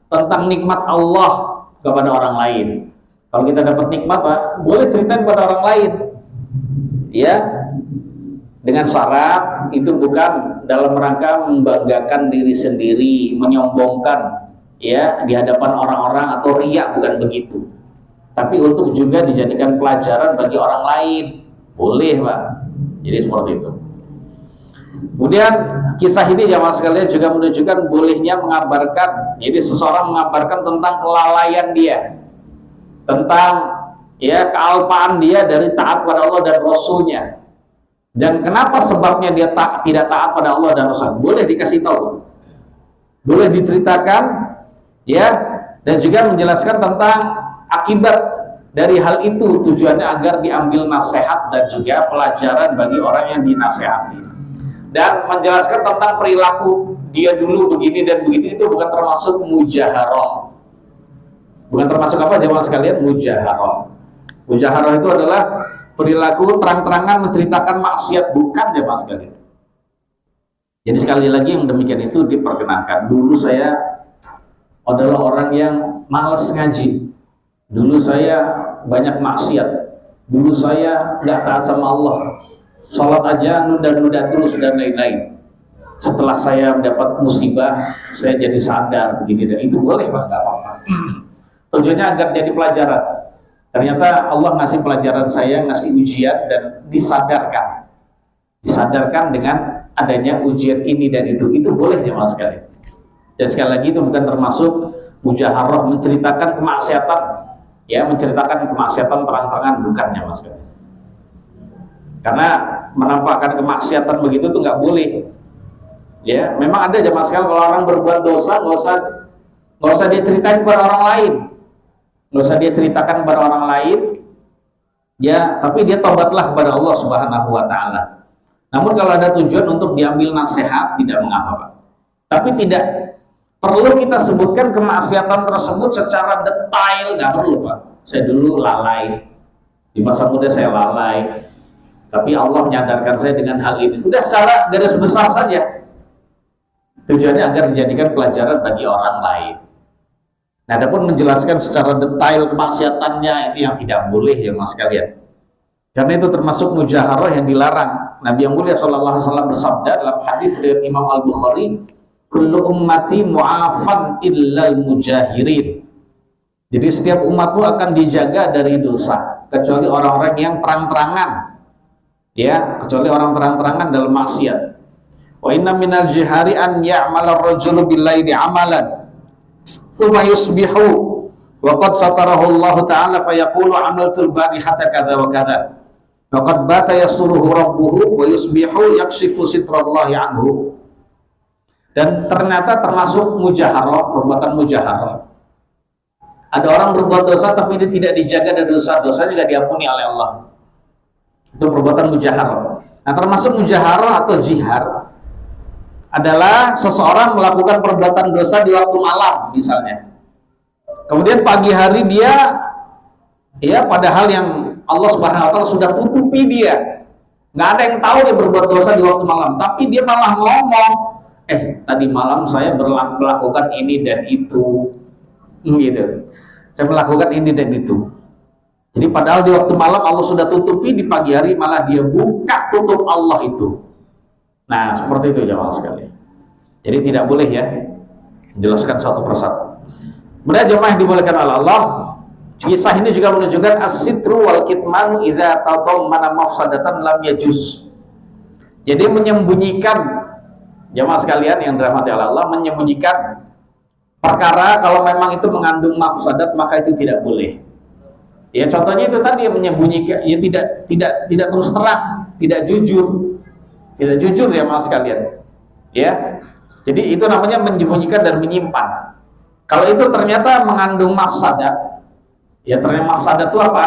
tentang nikmat Allah kepada orang lain. Kalau kita dapat nikmat, Pak, boleh ceritain kepada orang lain. Ya. Dengan syarat itu bukan dalam rangka membanggakan diri sendiri, menyombongkan ya di hadapan orang-orang atau riya, bukan begitu. Tapi untuk juga dijadikan pelajaran bagi orang lain. Boleh, Pak. Jadi seperti itu. Kemudian kisah ini jamaah sekalian juga menunjukkan bolehnya mengabarkan. Jadi seseorang mengabarkan tentang kelalaian dia, tentang ya kealpaan dia dari taat pada Allah dan Rasulnya. Dan kenapa sebabnya dia tidak taat pada Allah dan Rasul, boleh dikasih tahu, boleh diceritakan ya, dan juga menjelaskan tentang akibat dari hal itu, tujuannya agar diambil nasihat dan juga pelajaran bagi orang yang dinasehati. Dan menjelaskan tentang perilaku dia dulu begini dan begitu, itu bukan termasuk mujaharah. Bukan termasuk apa jemaah sekalian? Mujaharah. Mujaharah itu adalah perilaku terang-terangan menceritakan maksiat, bukan jemaah sekalian. Jadi sekali lagi yang demikian itu diperkenankan. Dulu saya adalah orang yang malas ngaji. Dulu saya banyak maksiat. Dulu saya nggak taat sama Allah. Salat aja nunda-nunda terus dan lain-lain. Setelah saya mendapat musibah, saya jadi sadar begini dan itu boleh, Pak, nggak apa-apa. Tujuannya agar jadi pelajaran. Ternyata Allah ngasih pelajaran saya, ngasih ujian dan disadarkan dengan adanya ujian ini dan itu boleh jemaah sekalian. Dan sekali lagi itu bukan termasuk mujaharah, menceritakan kemaksiatan, ya menceritakan kemaksiatan terang-terangan, bukan jemaah sekalian. Karena menampakkan kemaksiatan begitu tuh nggak boleh. Ya, memang ada jemaah sekalian kalau orang berbuat dosa nggak usah diceritain kepada orang lain. Nggak usah dia ceritakan kepada orang lain, ya, tapi dia tobatlah kepada Allah Subhanahu wa Ta'ala. Namun kalau ada tujuan untuk diambil nasihat, tidak mengapa, Pak. Tapi tidak perlu kita sebutkan kemaksiatan tersebut secara detail, nggak perlu, Pak. Saya dulu lalai, di masa muda saya lalai, tapi Allah menyadarkan saya dengan hal ini. Udah secara garis besar saja. Tujuannya agar dijadikan pelajaran bagi orang lain. Nah, adapun menjelaskan secara detail kemaksiatannya itu yang tidak boleh ya mas kalian. Karena itu termasuk mujaharah yang dilarang. Nabi yang mulia sallallahu alaihi wasallam bersabda dalam hadis riwayat Imam Al-Bukhari, "Kullu ummati mu'afan illal mujahirin." Jadi setiap umatmu akan dijaga dari dosa kecuali orang-orang yang terang-terangan. Ya, kecuali orang terang-terangan dalam maksiat. Wa inna minal jihari an ya'mala ar-rajulu bil-laili 'amalan thumma yusbihu Wa qad satarahu Allah Ta'ala fayaqulu amaltul barihata kadza wa kadza. Wa qad bata yasuruhu rabbuhu wa yusbihu yakshifu sitrallahi anhu. Dan ternyata termasuk mujaharah, perbuatan mujaharah. Ada orang berbuat dosa tapi dia tidak dijaga dari dosa-dosanya, tidak diampuni oleh Allah. Itu perbuatan mujaharah. Nah, termasuk mujaharah atau jihar adalah seseorang melakukan perbuatan dosa di waktu malam misalnya. Kemudian pagi hari dia padahal yang Allah Subhanahu wa taala sudah tutupi dia. Nggak ada yang tahu dia berbuat dosa di waktu malam, tapi dia malah ngomong, tadi malam saya melakukan ini dan itu. Gitu. Saya melakukan ini dan itu. Jadi padahal di waktu malam Allah sudah tutupi, di pagi hari malah dia buka tutup Allah itu. Nah, seperti itu jamaah sekalian. Jadi tidak boleh ya, jelaskan satu persatu. Kemudian jamaah yang dibolehkan oleh Allah, kisah ini juga menunjukkan as-sitru wal kitman idza tadammana mafsadatan lam yajuz. Jadi menyembunyikan, jamaah sekalian yang dirahmati oleh Allah, menyembunyikan perkara kalau memang itu mengandung mafsadat maka itu tidak boleh. Ya contohnya itu tadi yang menyembunyikan, ya tidak terus terang, tidak jujur ya mas sekalian. Ya, jadi itu namanya menyembunyikan dan menyimpan. Kalau itu ternyata mengandung mafsadat, ya ternyata mafsadat itu apa?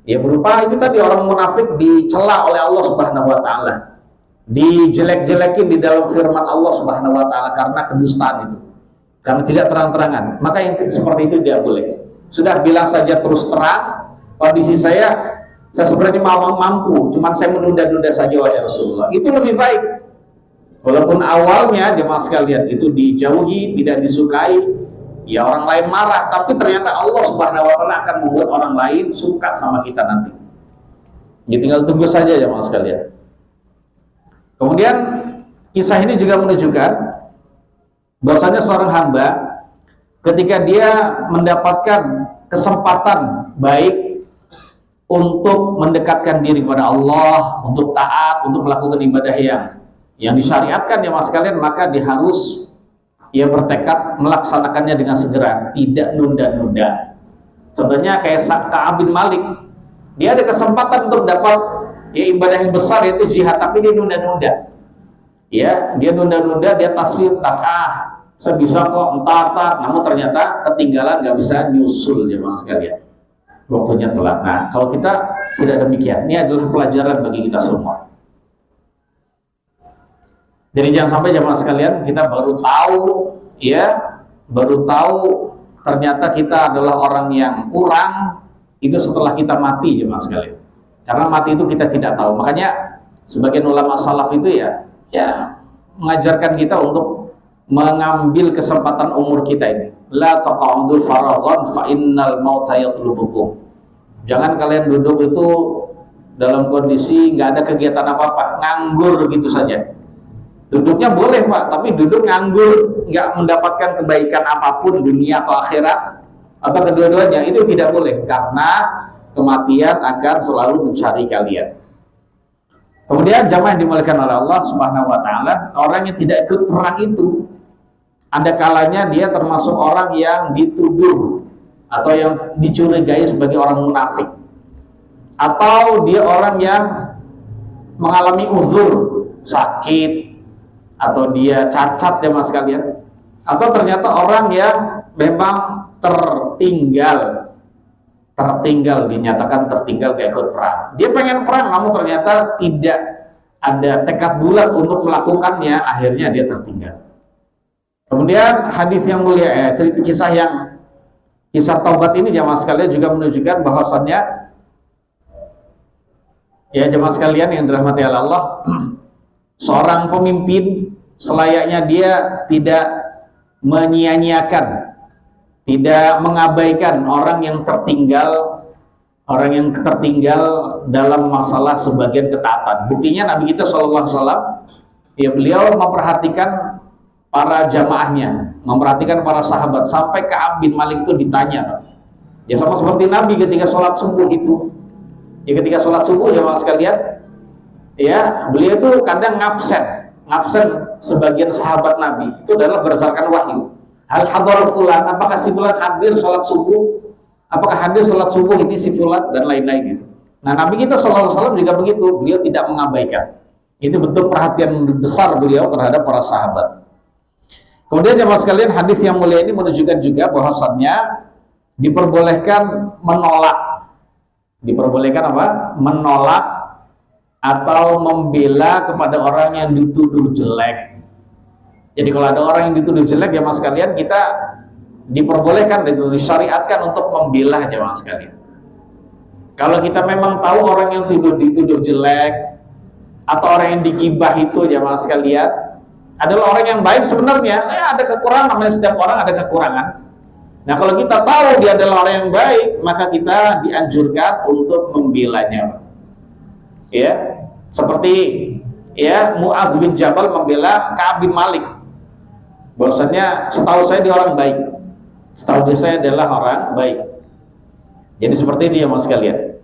Ya berupa itu tadi orang munafik dicela oleh Allah Subhanahu Wa Taala, dijelek-jelekin di dalam firman Allah Subhanahu Wa Taala karena kedustaan itu. Karena tidak terang-terangan, maka yang seperti itu tidak boleh. Sudah bilang saja terus terang, kondisi saya sebenarnya mampu, cuman saya menunda-nunda saja wahai Rasulullah. Itu lebih baik. Walaupun awalnya jemaah sekalian itu dijauhi, tidak disukai, ya orang lain marah, tapi ternyata Allah Subhanahu wa taala akan membuat orang lain suka sama kita nanti. Ya tinggal tunggu saja jemaah sekalian. Kemudian kisah ini juga menunjukkan bahwasanya seorang hamba ketika dia mendapatkan kesempatan baik untuk mendekatkan diri kepada Allah, untuk taat, untuk melakukan ibadah yang disyariatkan ya mas sekalian, maka dia harus bertekad melaksanakannya dengan segera, tidak nunda-nunda. Contohnya kayak Ka'ab bin Malik, dia ada kesempatan untuk dapat ibadah yang besar yaitu jihad, tapi dia nunda-nunda. Ya, dia nunda-nunda, dia taswir, saya bisa kok, entar, namun ternyata ketinggalan, nggak bisa nyusul jemaah sekalian. Waktunya telat. Nah, kalau kita tidak demikian, ini adalah pelajaran bagi kita semua. Jadi jangan sampai jemaah sekalian kita baru tahu ternyata kita adalah orang yang kurang itu setelah kita mati jemaah sekalian. Karena mati itu kita tidak tahu. Makanya sebagian ulama salaf itu mengajarkan kita untuk mengambil kesempatan umur kita ini. La taqa'udu faraghan fa innal mauta yatlubukum. Jangan kalian duduk itu dalam kondisi nggak ada kegiatan apa-apa, nganggur gitu saja. Duduknya boleh Pak, tapi duduk nganggur, nggak mendapatkan kebaikan apapun dunia atau akhirat atau kedua-duanya, itu tidak boleh karena kematian akan selalu mencari kalian. Kemudian jamaah yang dimuliakan oleh Allah Subhanahu wa taala, orang yang tidak ikut perang itu ada kalanya dia termasuk orang yang dituduh atau yang dicurigai sebagai orang munafik, atau dia orang yang mengalami uzur, sakit, atau dia cacat ya mas kalian, atau ternyata orang yang memang tertinggal dinyatakan tertinggal gak ikut perang. Dia pengen perang namun ternyata tidak ada tekad bulat untuk melakukannya, akhirnya dia tertinggal. Kemudian hadis yang mulia, kisah taubat ini jamaah sekalian juga menunjukkan bahwasannya ya jamaah sekalian yang dirahmati Allah, seorang pemimpin selayaknya dia tidak menyia-nyiakan, tidak mengabaikan orang yang tertinggal dalam masalah sebagian ketaatan. Buktinya Nabi kita SAW, beliau memperhatikan para jamaahnya, memperhatikan para sahabat, sampai Ka'ab bin Malik itu ditanya, ya sama seperti Nabi ketika sholat subuh itu. Ya ketika sholat subuh jamaah sekalian, beliau itu kadang ngabsen sebagian sahabat Nabi, itu adalah berdasarkan wahyu. Hal hadar fulan, apakah si fulan hadir sholat subuh? Apakah hadir sholat subuh ini si fulan dan lain-lain gitu. Nah, Nabi kita sallallahu alaihi wasallam juga begitu, beliau tidak mengabaikan. Itu bentuk perhatian besar beliau terhadap para sahabat. Kemudian jemaah sekalian, hadis yang mulia ini menunjukkan juga bahwasannya diperbolehkan menolak. Diperbolehkan apa? Menolak atau membela kepada orang yang dituduh jelek. Jadi kalau ada orang yang dituduh jelek, jemaah sekalian, kita diperbolehkan dan disyariatkan untuk membela jemaah sekalian. Kalau kita memang tahu orang yang dituduh jelek atau orang yang digibah itu jemaah sekalian adalah orang yang baik sebenarnya, ada kekurangan, namanya setiap orang ada kekurangan. Nah, kalau kita tahu dia adalah orang yang baik, maka kita dianjurkan untuk membelanya. Ya, seperti ya Mu'adz bin Jabal membela Ka'ab bin Malik. Bahwasanya setahu saya dia orang baik. Setahu saya adalah orang baik. Jadi seperti itu ya mas sekalian.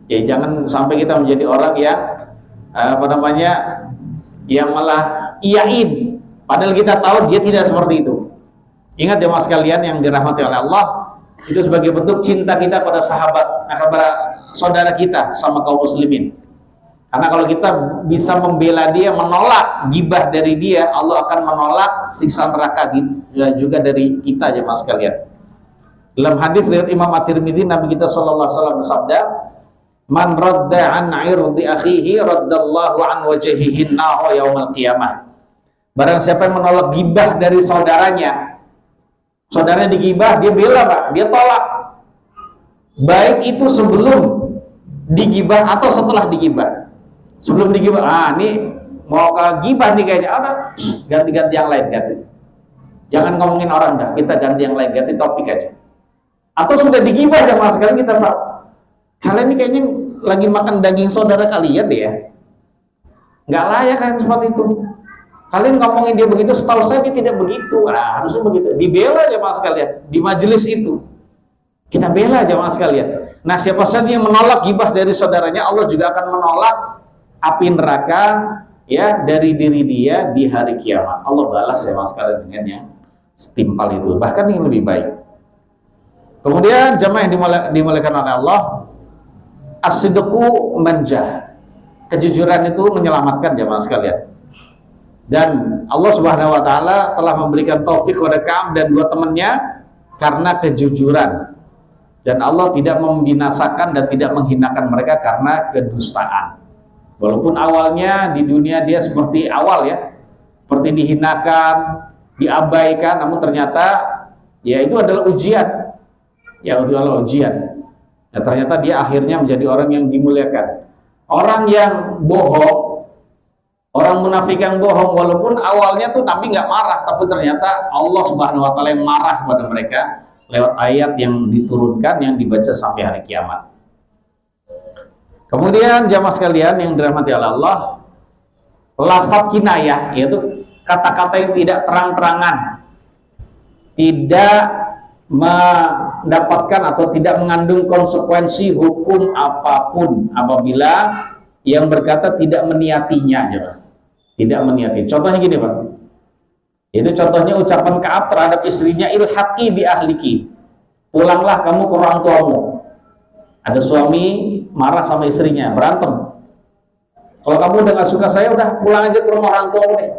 Jadi jangan sampai kita menjadi orang yang yang malah iyain, padahal kita tahu dia tidak seperti itu. Ingat ya mas sekalian yang dirahmati oleh Allah, itu sebagai bentuk cinta kita pada sahabat, kepada saudara kita sama kaum muslimin. Karena kalau kita bisa membela dia, menolak gibah dari dia, Allah akan menolak siksa neraka juga dari kita ya mas sekalian. Dalam hadis riwayat Imam At-Tirmidzi, Nabi kita sallallahu alaihi wasallam bersabda, "Man radda an 'irdi akhihi raddallahu an wajhihi an-nar yaumil qiyamah." Barang siapa yang menolak gibah dari saudaranya, saudaranya digibah, dia bela, Pak, dia tolak. Baik itu sebelum digibah atau setelah digibah. Sebelum digibah, ini mau ke gibah nih kayaknya, ganti-ganti yang lain, ganti. Jangan ngomongin orang dah, kita ganti yang lain, ganti topik aja. Atau sudah digibah ya mas, sekarang kita kalian ini kayaknya lagi makan daging saudara kalian deh ya. Nggak layak kalian seperti itu. Kalian ngomongin dia begitu, setahu saya dia tidak begitu. Nah, harusnya begitu. Dibela aja mas kalian di majelis itu. Kita bela aja mas kalian. Nah, siapa saja yang menolak gibah dari saudaranya, Allah juga akan menolak api neraka ya dari diri dia di hari kiamat. Allah balas ya mas kalian dengan yang setimpal itu, bahkan yang lebih baik. Kemudian jamaah yang dimuliakan oleh Allah, as-sidqu manjah, kejujuran itu menyelamatkan jamaah sekalian. Dan Allah Subhanahu wa taala telah memberikan taufik kepada Ka'ab dan dua temannya karena kejujuran. Dan Allah tidak membinasakan dan tidak menghinakan mereka karena kedustaan. Walaupun awalnya di dunia dia seperti awal ya, seperti dihinakan, diabaikan, namun ternyata ya itu adalah ujian. Ya itu adalah ujian. Ya, ternyata dia akhirnya menjadi orang yang dimuliakan. Orang yang bohong, orang munafik yang bohong, walaupun awalnya tuh Nabi nggak marah, tapi ternyata Allah Subhanahu wa taala yang marah pada mereka lewat ayat yang diturunkan yang dibaca sampai hari kiamat. Kemudian jamaah sekalian yang dirahmati oleh Allah, lafaz kinayah yaitu kata-kata yang tidak terang-terangan, tidak mendapatkan atau tidak mengandung konsekuensi hukum apapun apabila yang berkata tidak meniatinya, tidak meniati. Contohnya gini Pak, itu contohnya ucapan Ka'ab terhadap istrinya, ilhaqi bi ahliki, pulanglah kamu ke orang tuamu. Ada suami marah sama istrinya, berantem. Kalau kamu udah gak suka saya, udah pulang aja ke rumah orang tuamu deh.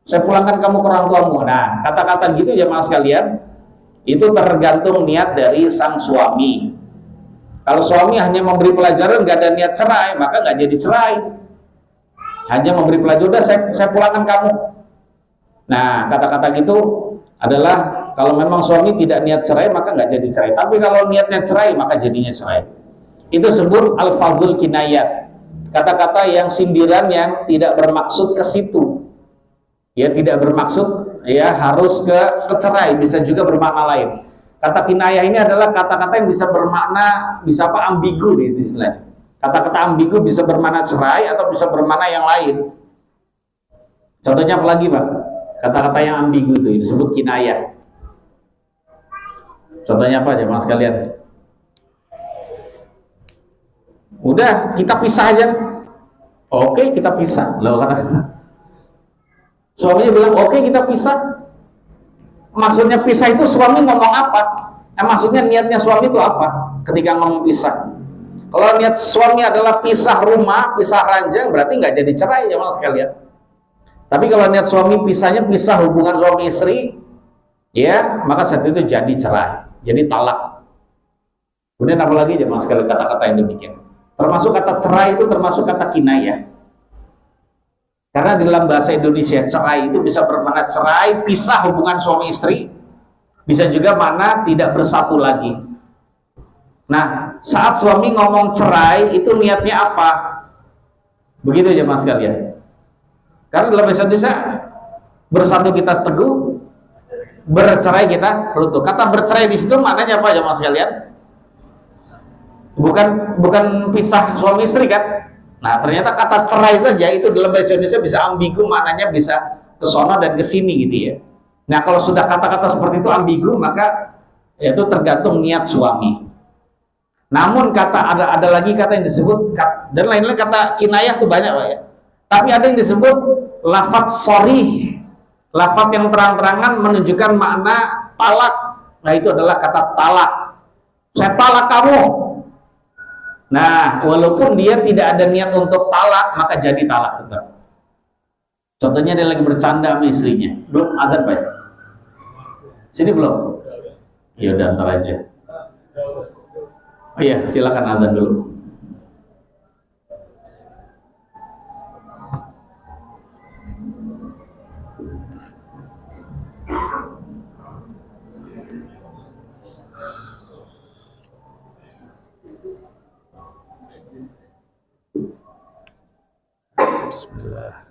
Saya pulangkan kamu ke orang tuamu. Nah, kata-kata gitu jemaah sekalian, itu tergantung niat dari sang suami. Kalau suami hanya memberi pelajaran, gak ada niat cerai, maka gak jadi cerai. Hanya memberi pelajaran, udah saya pulangkan kamu. Nah, kata-kata gitu adalah kalau memang suami tidak niat cerai, maka nggak jadi cerai. Tapi kalau niatnya cerai, maka jadinya cerai. Itu sebut al-fadhul kinayat, kata-kata yang sindiran yang tidak bermaksud ke situ. Ya, tidak bermaksud ya harus ke cerai, bisa juga bermakna lain. Kata kinayah ini adalah kata-kata yang bisa bermakna, bisa apa, ambigu gitu istilahnya. Kata-kata ambigu bisa bermakna cerai atau bisa bermakna yang lain. Contohnya apa lagi Pak? Kata-kata yang ambigu itu disebut kinayah. Contohnya apa aja mas kalian? Udah kita pisah aja. Oke kita pisah. Loh kata suaminya bilang oke kita pisah. maksudnya pisah itu suami ngomong apa? Maksudnya niatnya suami itu apa ketika ngomong pisah? Kalau niat suami adalah pisah rumah, pisah ranjang, berarti nggak jadi cerai ya mas sekalian. Tapi kalau niat suami pisahnya pisah hubungan suami istri, ya maka saat itu jadi cerai, jadi talak. Kemudian apalagi ya mas sekalian kata-kata yang demikian. Termasuk kata cerai itu termasuk kata kinayah. Karena di dalam bahasa Indonesia cerai itu bisa bermakna cerai, pisah hubungan suami istri, bisa juga makna tidak bersatu lagi. Nah, saat suami ngomong cerai itu niatnya apa? Begitu aja mas sekalian. Karena dalam bahasa Indonesia bersatu kita teguh, bercerai kita runtuh. Kata bercerai di situ maknanya apa aja mas sekalian? Bukan pisah suami istri kan? Nah, ternyata kata cerai saja itu dalam bahasa Indonesia bisa ambigu, maknanya bisa ke sono dan ke sini gitu ya. Nah, kalau sudah kata-kata seperti itu ambigu, maka itu tergantung niat suami. Namun ada lagi kata yang disebut dan lain-lain kata kinayah itu banyak Pak ya. Tapi ada yang disebut lafadz sharih. Lafadz yang terang-terangan menunjukkan makna talak. Nah, itu adalah kata talak. Saya talak kamu. Nah, walaupun dia tidak ada niat untuk talak, maka jadi talak tetap. Contohnya dia lagi bercanda sama istrinya. Belum azan Pak? Sini belum? Ya udah ntar aja. Oh iya, silakan azan dulu. Bismillah.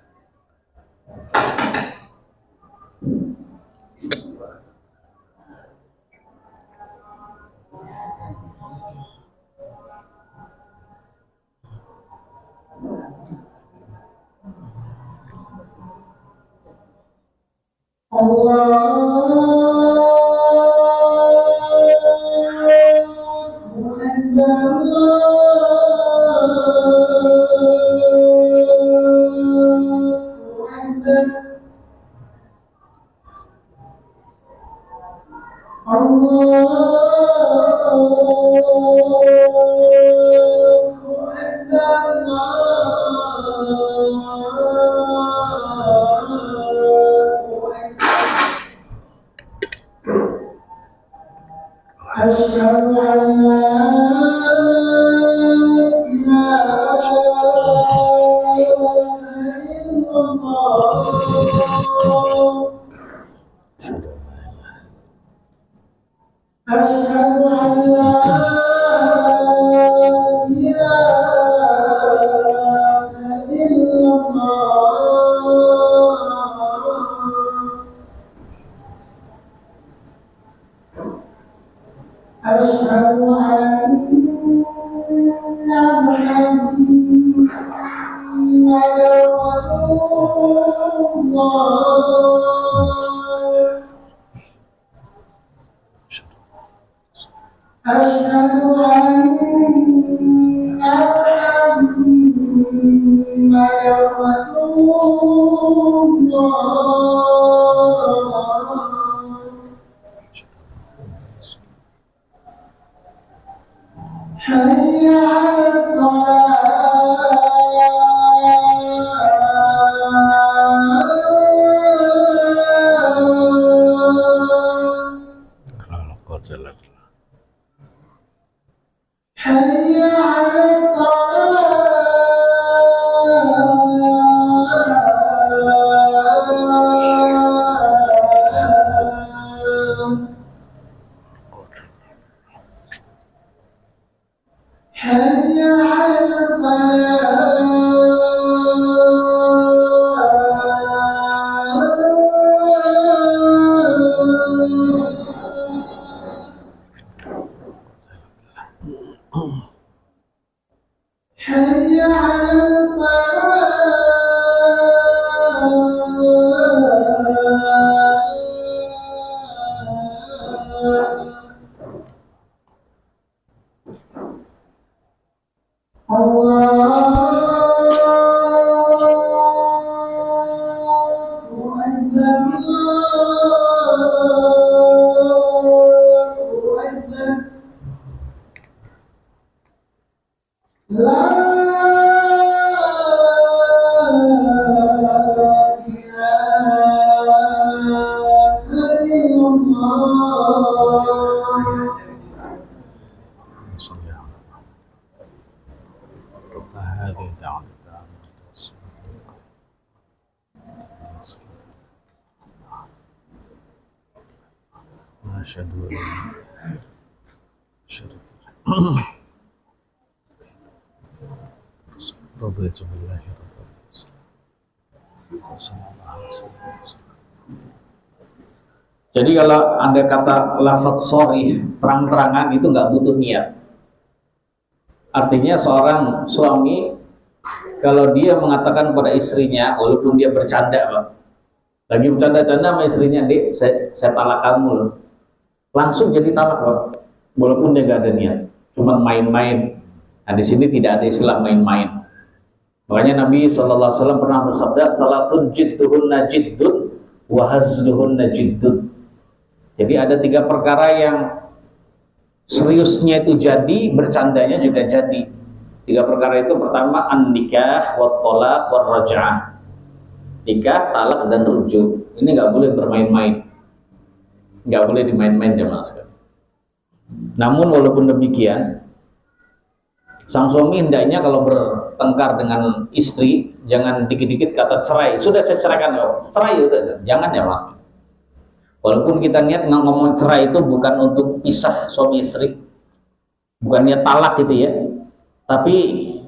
Jadi kalau ada kata lafadz sharih terang-terangan itu nggak butuh niat. Artinya seorang suami kalau dia mengatakan pada istrinya, walaupun dia bercanda, Pak, lagi bercanda-canda sama istrinya, "Dek, saya talak kamu loh," langsung jadi talak, Pak, walaupun dia nggak ada niat, cuma main-main. Nah, di sini tidak ada istilah main-main. Makanya Nabi SAW pernah bersabda, "Salasun jidduhunna jiddun wa hazluhunna jiddun." Jadi ada 3 perkara yang seriusnya itu jadi, bercandanya juga jadi. 3 perkara itu, pertama an-nikah, wa thalaq, wa raj'ah. Nikah, talak, dan rujuk. Ini nggak boleh bermain-main, nggak boleh dimain-main jemaah sekalian. Namun walaupun demikian, sang suami hendaknya kalau bertengkar dengan istri jangan dikit-dikit kata cerai. Sudah saya ceraikan, cerai udah, jangan ya Mas. Walaupun kita niat ngomong cerai itu bukan untuk pisah suami istri, bukan niat talak gitu ya, tapi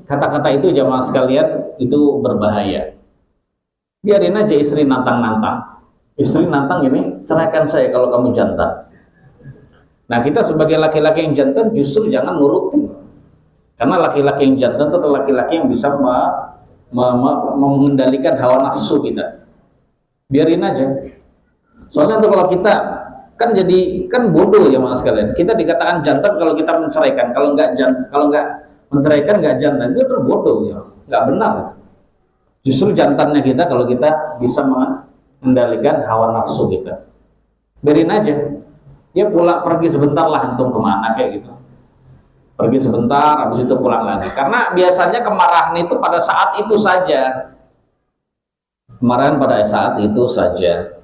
kata-kata itu jamaah sekalian itu berbahaya. Biarin aja istri nantang-nantang. Istri nantang ini, ceraikan saya kalau kamu jantan. Nah, kita sebagai laki-laki yang jantan justru jangan nurutin. Karena laki-laki yang jantan itu adalah laki-laki yang bisa mengendalikan hawa nafsu kita. Biarin aja. Soalnya tuh kalau kita kan jadi kan bodoh ya mas sekalian. Kita dikatakan jantan kalau kita menceraikan, kalau nggak menceraikan nggak jantan, itu bodoh ya, nggak benar. Justru jantannya kita kalau kita bisa mengendalikan hawa nafsu kita. Biarin aja. Dia pergi sebentar lah, antum kemana kayak gitu. Pergi sebentar, habis itu pulang lagi. Karena biasanya kemarahan itu pada saat itu saja. Kemarahan pada saat itu saja.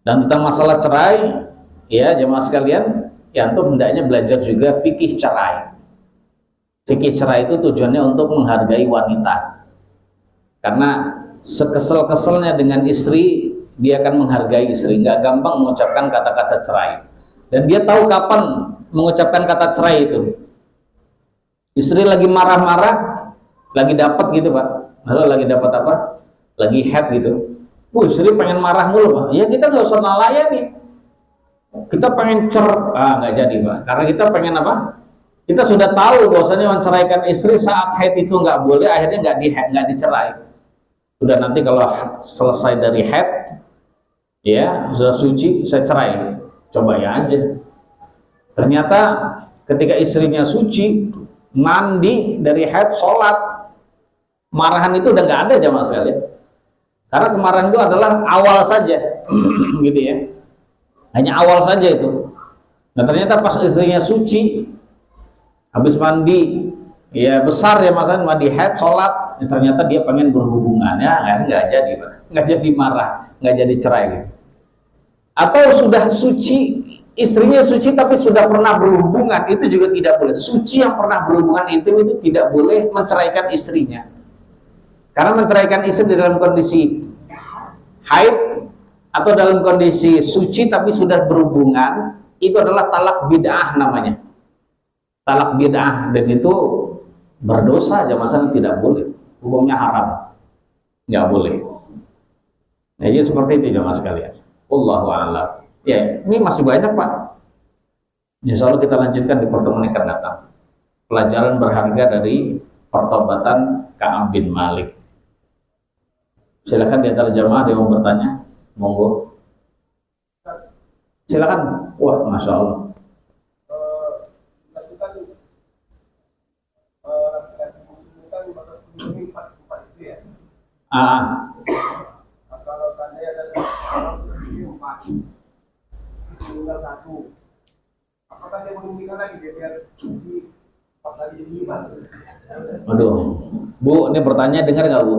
Dan tentang masalah cerai, ya jemaah sekalian, ya antum hendaknya belajar juga fikih cerai. Fikih cerai itu tujuannya untuk menghargai wanita. Karena sekesel-keselnya dengan istri, dia akan menghargai istri, nggak gampang mengucapkan kata-kata cerai. Dan dia tahu kapan mengucapkan kata cerai itu. Istri lagi marah-marah, lagi dapat gitu Pak. Lalu lagi dapat apa? Lagi head gitu. Istri pengen marah mulu Pak. Ya kita nggak usah nalayani. Kita pengen nggak jadi Pak. Karena kita pengen apa? Kita sudah tahu bahwasanya menceraikan istri saat haid itu nggak boleh, akhirnya nggak dicerai. Udah nanti kalau selesai dari haid, ya sudah suci, saya cerai. Coba ya aja. Ternyata ketika istrinya suci, mandi dari haid, sholat, marahan itu udah nggak ada jamaah sekalian. Karena kemarahan itu adalah awal saja, gitu ya. Hanya awal saja itu. Nah ternyata pas istrinya suci, habis mandi, ya besar ya masalah mandi haid, sholat, ya ternyata dia pengen berhubungan, ya nggak jadi, nggak jadi marah, nggak jadi cerai gitu. Atau sudah suci, istrinya suci tapi sudah pernah berhubungan, itu juga tidak boleh. Suci yang pernah berhubungan intim itu tidak boleh menceraikan istrinya. Karena menceraikan istri dalam kondisi haid atau dalam kondisi suci tapi sudah berhubungan, itu adalah talak bid'ah namanya. Talak bid'ah, dan itu berdosa aja, masalah tidak boleh. Hukumnya haram. Nggak boleh. Jadi seperti itu jemaah sekalian. Wallahu a'lam. Ya, ini masih banyak Pak. Insya Allah kita lanjutkan di pertemuan yang akan datang. Pelajaran berharga dari pertobatan Ka'ab bin Malik. Silakan di antara jamaah yang mau bertanya, monggo. Silakan. Wah, masya Allah. Kalau seandainya ada seorang tinggal satu, apakah dia menunggu lagi biar di 4 kali jadi 5? Aduh, Bu, ini pertanyaan dengar nggak Bu?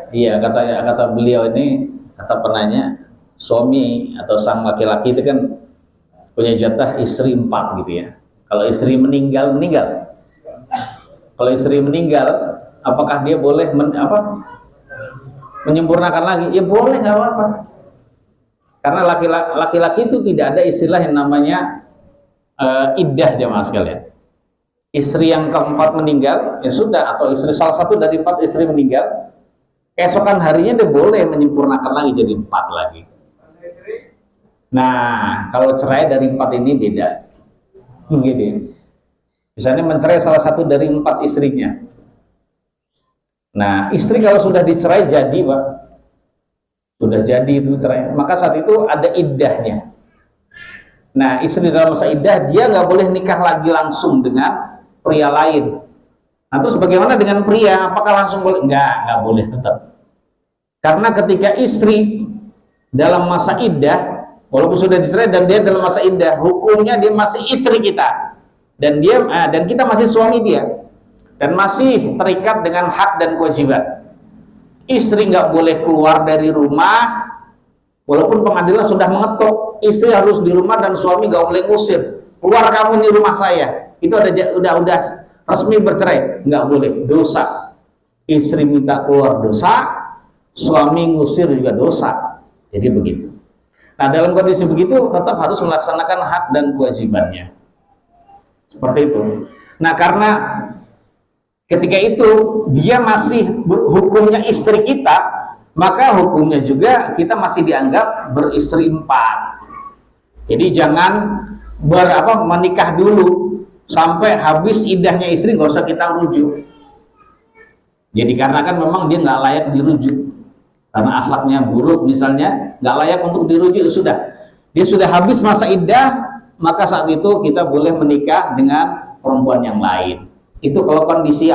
Iya, kata beliau ini kata penanya, suami atau sang laki-laki itu kan punya jatah istri 4 gitu ya. Kalau istri meninggal. Kalau istri meninggal, apakah dia boleh menyempurnakan lagi? Ya boleh, nggak apa-apa. Karena laki-laki itu tidak ada istilah yang namanya iddah, jamaah sekalian. Istri yang keempat meninggal, ya sudah, atau istri salah satu dari 4 istri meninggal, keesokan harinya dia boleh menyempurnakan lagi jadi 4 lagi. Nah, kalau cerai dari 4 ini beda. Gini. Misalnya mencerai salah satu dari 4 istrinya. Nah, istri kalau sudah dicerai jadi, Pak. Sudah jadi itu cerai. Maka saat itu ada iddahnya. Nah, istri dalam masa iddah, dia nggak boleh nikah lagi langsung dengan pria lain. Nah, terus bagaimana dengan pria? Apakah langsung boleh? Nggak boleh tetap. Karena ketika istri dalam masa iddah, walaupun sudah dicerai dan dia dalam masa iddah, hukumnya dia masih istri kita. Dan kita masih suami dia. Dan masih terikat dengan hak dan kewajiban. Istri nggak boleh keluar dari rumah, walaupun pengadilan sudah mengetuk, istri harus di rumah dan suami nggak boleh ngusir. Keluar kamu di rumah saya. Itu udah resmi bercerai, nggak boleh, dosa. Istri minta keluar dosa, suami ngusir juga dosa. Jadi begitu. Nah, dalam kondisi begitu tetap harus melaksanakan hak dan kewajibannya. Seperti itu. Nah, karena ketika itu dia masih hukumnya istri kita, maka hukumnya juga kita masih dianggap beristri 4. Jadi jangan menikah dulu sampai habis iddahnya istri, nggak usah kita rujuk. Jadi karena kan memang dia nggak layak dirujuk, karena akhlaknya buruk misalnya, nggak layak untuk dirujuk. Dia sudah habis masa iddah, maka saat itu kita boleh menikah dengan perempuan yang lain. Itu kalau kondisi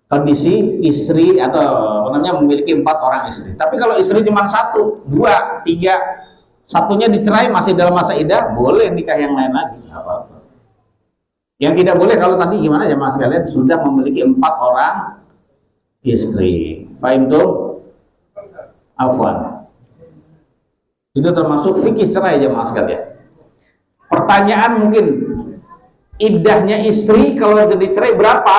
kondisi istri atau memiliki 4 orang istri. Tapi kalau istri cuma 1, 2, 3, satunya dicerai masih dalam masa iddah, boleh nikah yang lain lagi, nggak apa-apa. Yang tidak boleh kalau tadi gimana jemaah sekalian, sudah memiliki 4 orang istri. Paham tuh? Afwan. Itu termasuk fikih cerai jemaah sekalian. Pertanyaan mungkin, iddahnya istri kalau jadi cerai berapa?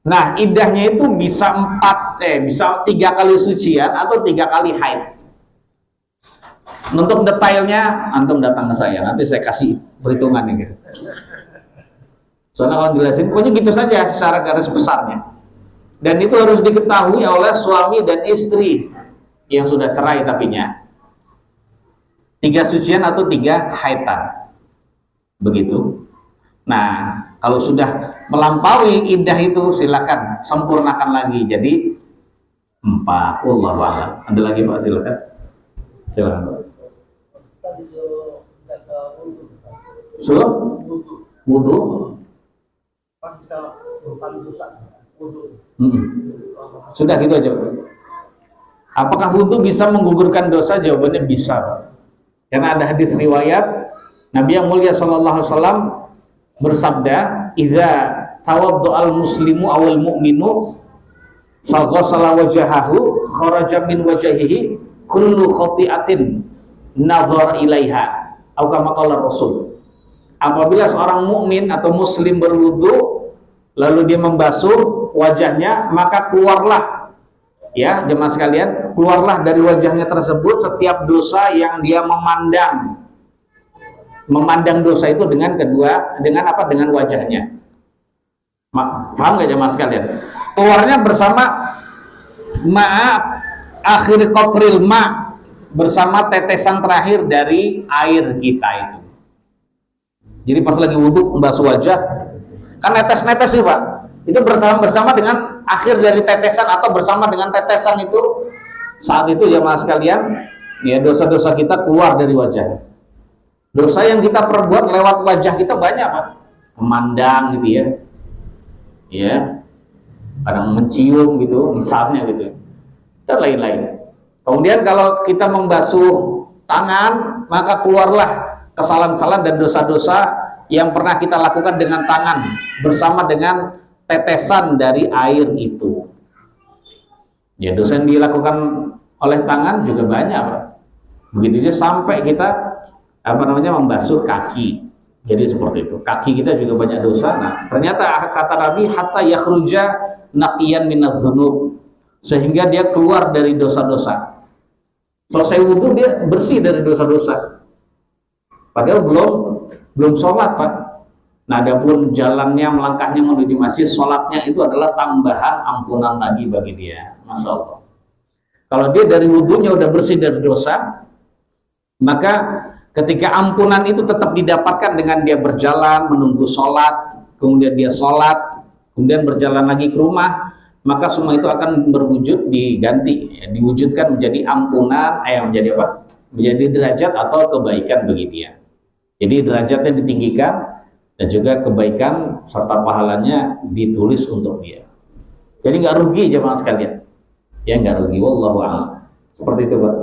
Nah, iddahnya itu bisa 3 kali sucian atau 3 kali haid. Untuk detailnya antum datang ke saya, nanti saya kasih perhitungannya gitu. Soalnya kalau jelasin pokoknya gitu saja secara garis besarnya. Dan itu harus diketahui oleh suami dan istri yang sudah cerai tapinya. 3 sucian atau 3 haitan. Begitu. Nah, kalau sudah melampaui iddah itu silakan sempurnakan lagi jadi 4. Wallahu a'lam. Ada lagi Pak, silakan. Silakan Pak. Wudu. Sudah gitu aja. Apakah wudu bisa menggugurkan dosa? Jawabannya bisa, Pak. Karena ada hadis riwayat Nabi yang mulia sallallahu alaihi wasallam bersabda, "Idza tawaddo'al muslimu awal mu'minu faghassala wajhahu kharaja min wajhihi kullu khati'atin nadhara ilaiha." Atau kama qala Rasul. Apabila seorang mukmin atau muslim berwudu lalu dia membasuh wajahnya, maka keluarlah, ya jemaah sekalian, keluarlah dari wajahnya tersebut setiap dosa yang dia memandang dosa itu dengan wajahnya. Paham nggak jemaah sekalian? Keluarnya bersama akhir qatril bersama tetesan terakhir dari air kita itu. Jadi pas lagi wudhu membasuh wajah kan netes-netes sih Pak, itu bersama dengan akhir dari tetesan atau bersama dengan tetesan itu, saat itu jemaah sekalian, ya dosa-dosa kita keluar dari wajah. Dosa yang kita perbuat lewat wajah kita banyak Pak, memandang gitu ya, kadang mencium gitu misalnya gitu, dan lain-lain. Kemudian kalau kita membasuh tangan, maka keluarlah kesalahan-kesalahan dan dosa-dosa yang pernah kita lakukan dengan tangan bersama dengan tetesan dari air itu. Ya, dosa yang dilakukan oleh tangan juga banyak, Pak. Begitu juga sampai kita membasuh kaki. Jadi seperti itu. Kaki kita juga banyak dosa. Nah, ternyata kata Nabi hatta yakhruja naqiyan minadz-dzunub, sehingga dia keluar dari dosa-dosa. Selesai wudhu dia bersih dari dosa-dosa. Padahal belum sholat, Pak. Nah, adapun jalannya, melangkahnya menuju masjid, sholatnya itu adalah tambahan ampunan lagi bagi dia. Masya Allah. Kalau dia dari wudhunya udah bersih dari dosa, maka ketika ampunan itu tetap didapatkan dengan dia berjalan, menunggu sholat, kemudian dia sholat, kemudian berjalan lagi ke rumah, maka semua itu akan berwujud diganti, ya, diwujudkan menjadi ampunan, menjadi apa? Menjadi derajat atau kebaikan bagi dia. Jadi derajatnya ditinggikan dan juga kebaikan serta pahalanya ditulis untuk dia. Jadi nggak rugi jemaah sekalian, ya nggak rugi. Wallahu a'lam. Seperti itu, Pak.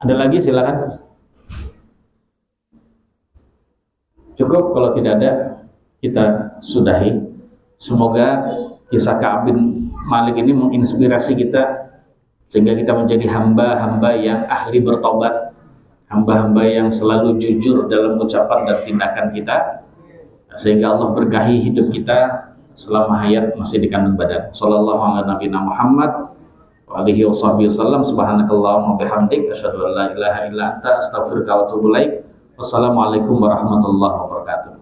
Ada lagi silakan. Cukup, kalau tidak ada kita sudahi. Semoga kisah Ka'ab bin Malik ini menginspirasi kita sehingga kita menjadi hamba-hamba yang ahli bertobat, hamba-hamba yang selalu jujur dalam ucapan dan tindakan kita, sehingga Allah berkahi hidup kita selama hayat masih di kandung badan. Sallallahu alaihi nabiyina Muhammad wa alihi wasallam. Subhanakallahumma bihamdik asyhadu an la ilaha illa anta astaghfiruka wa atubu ilaik. Wassalamualaikum warahmatullahi wabarakatuh.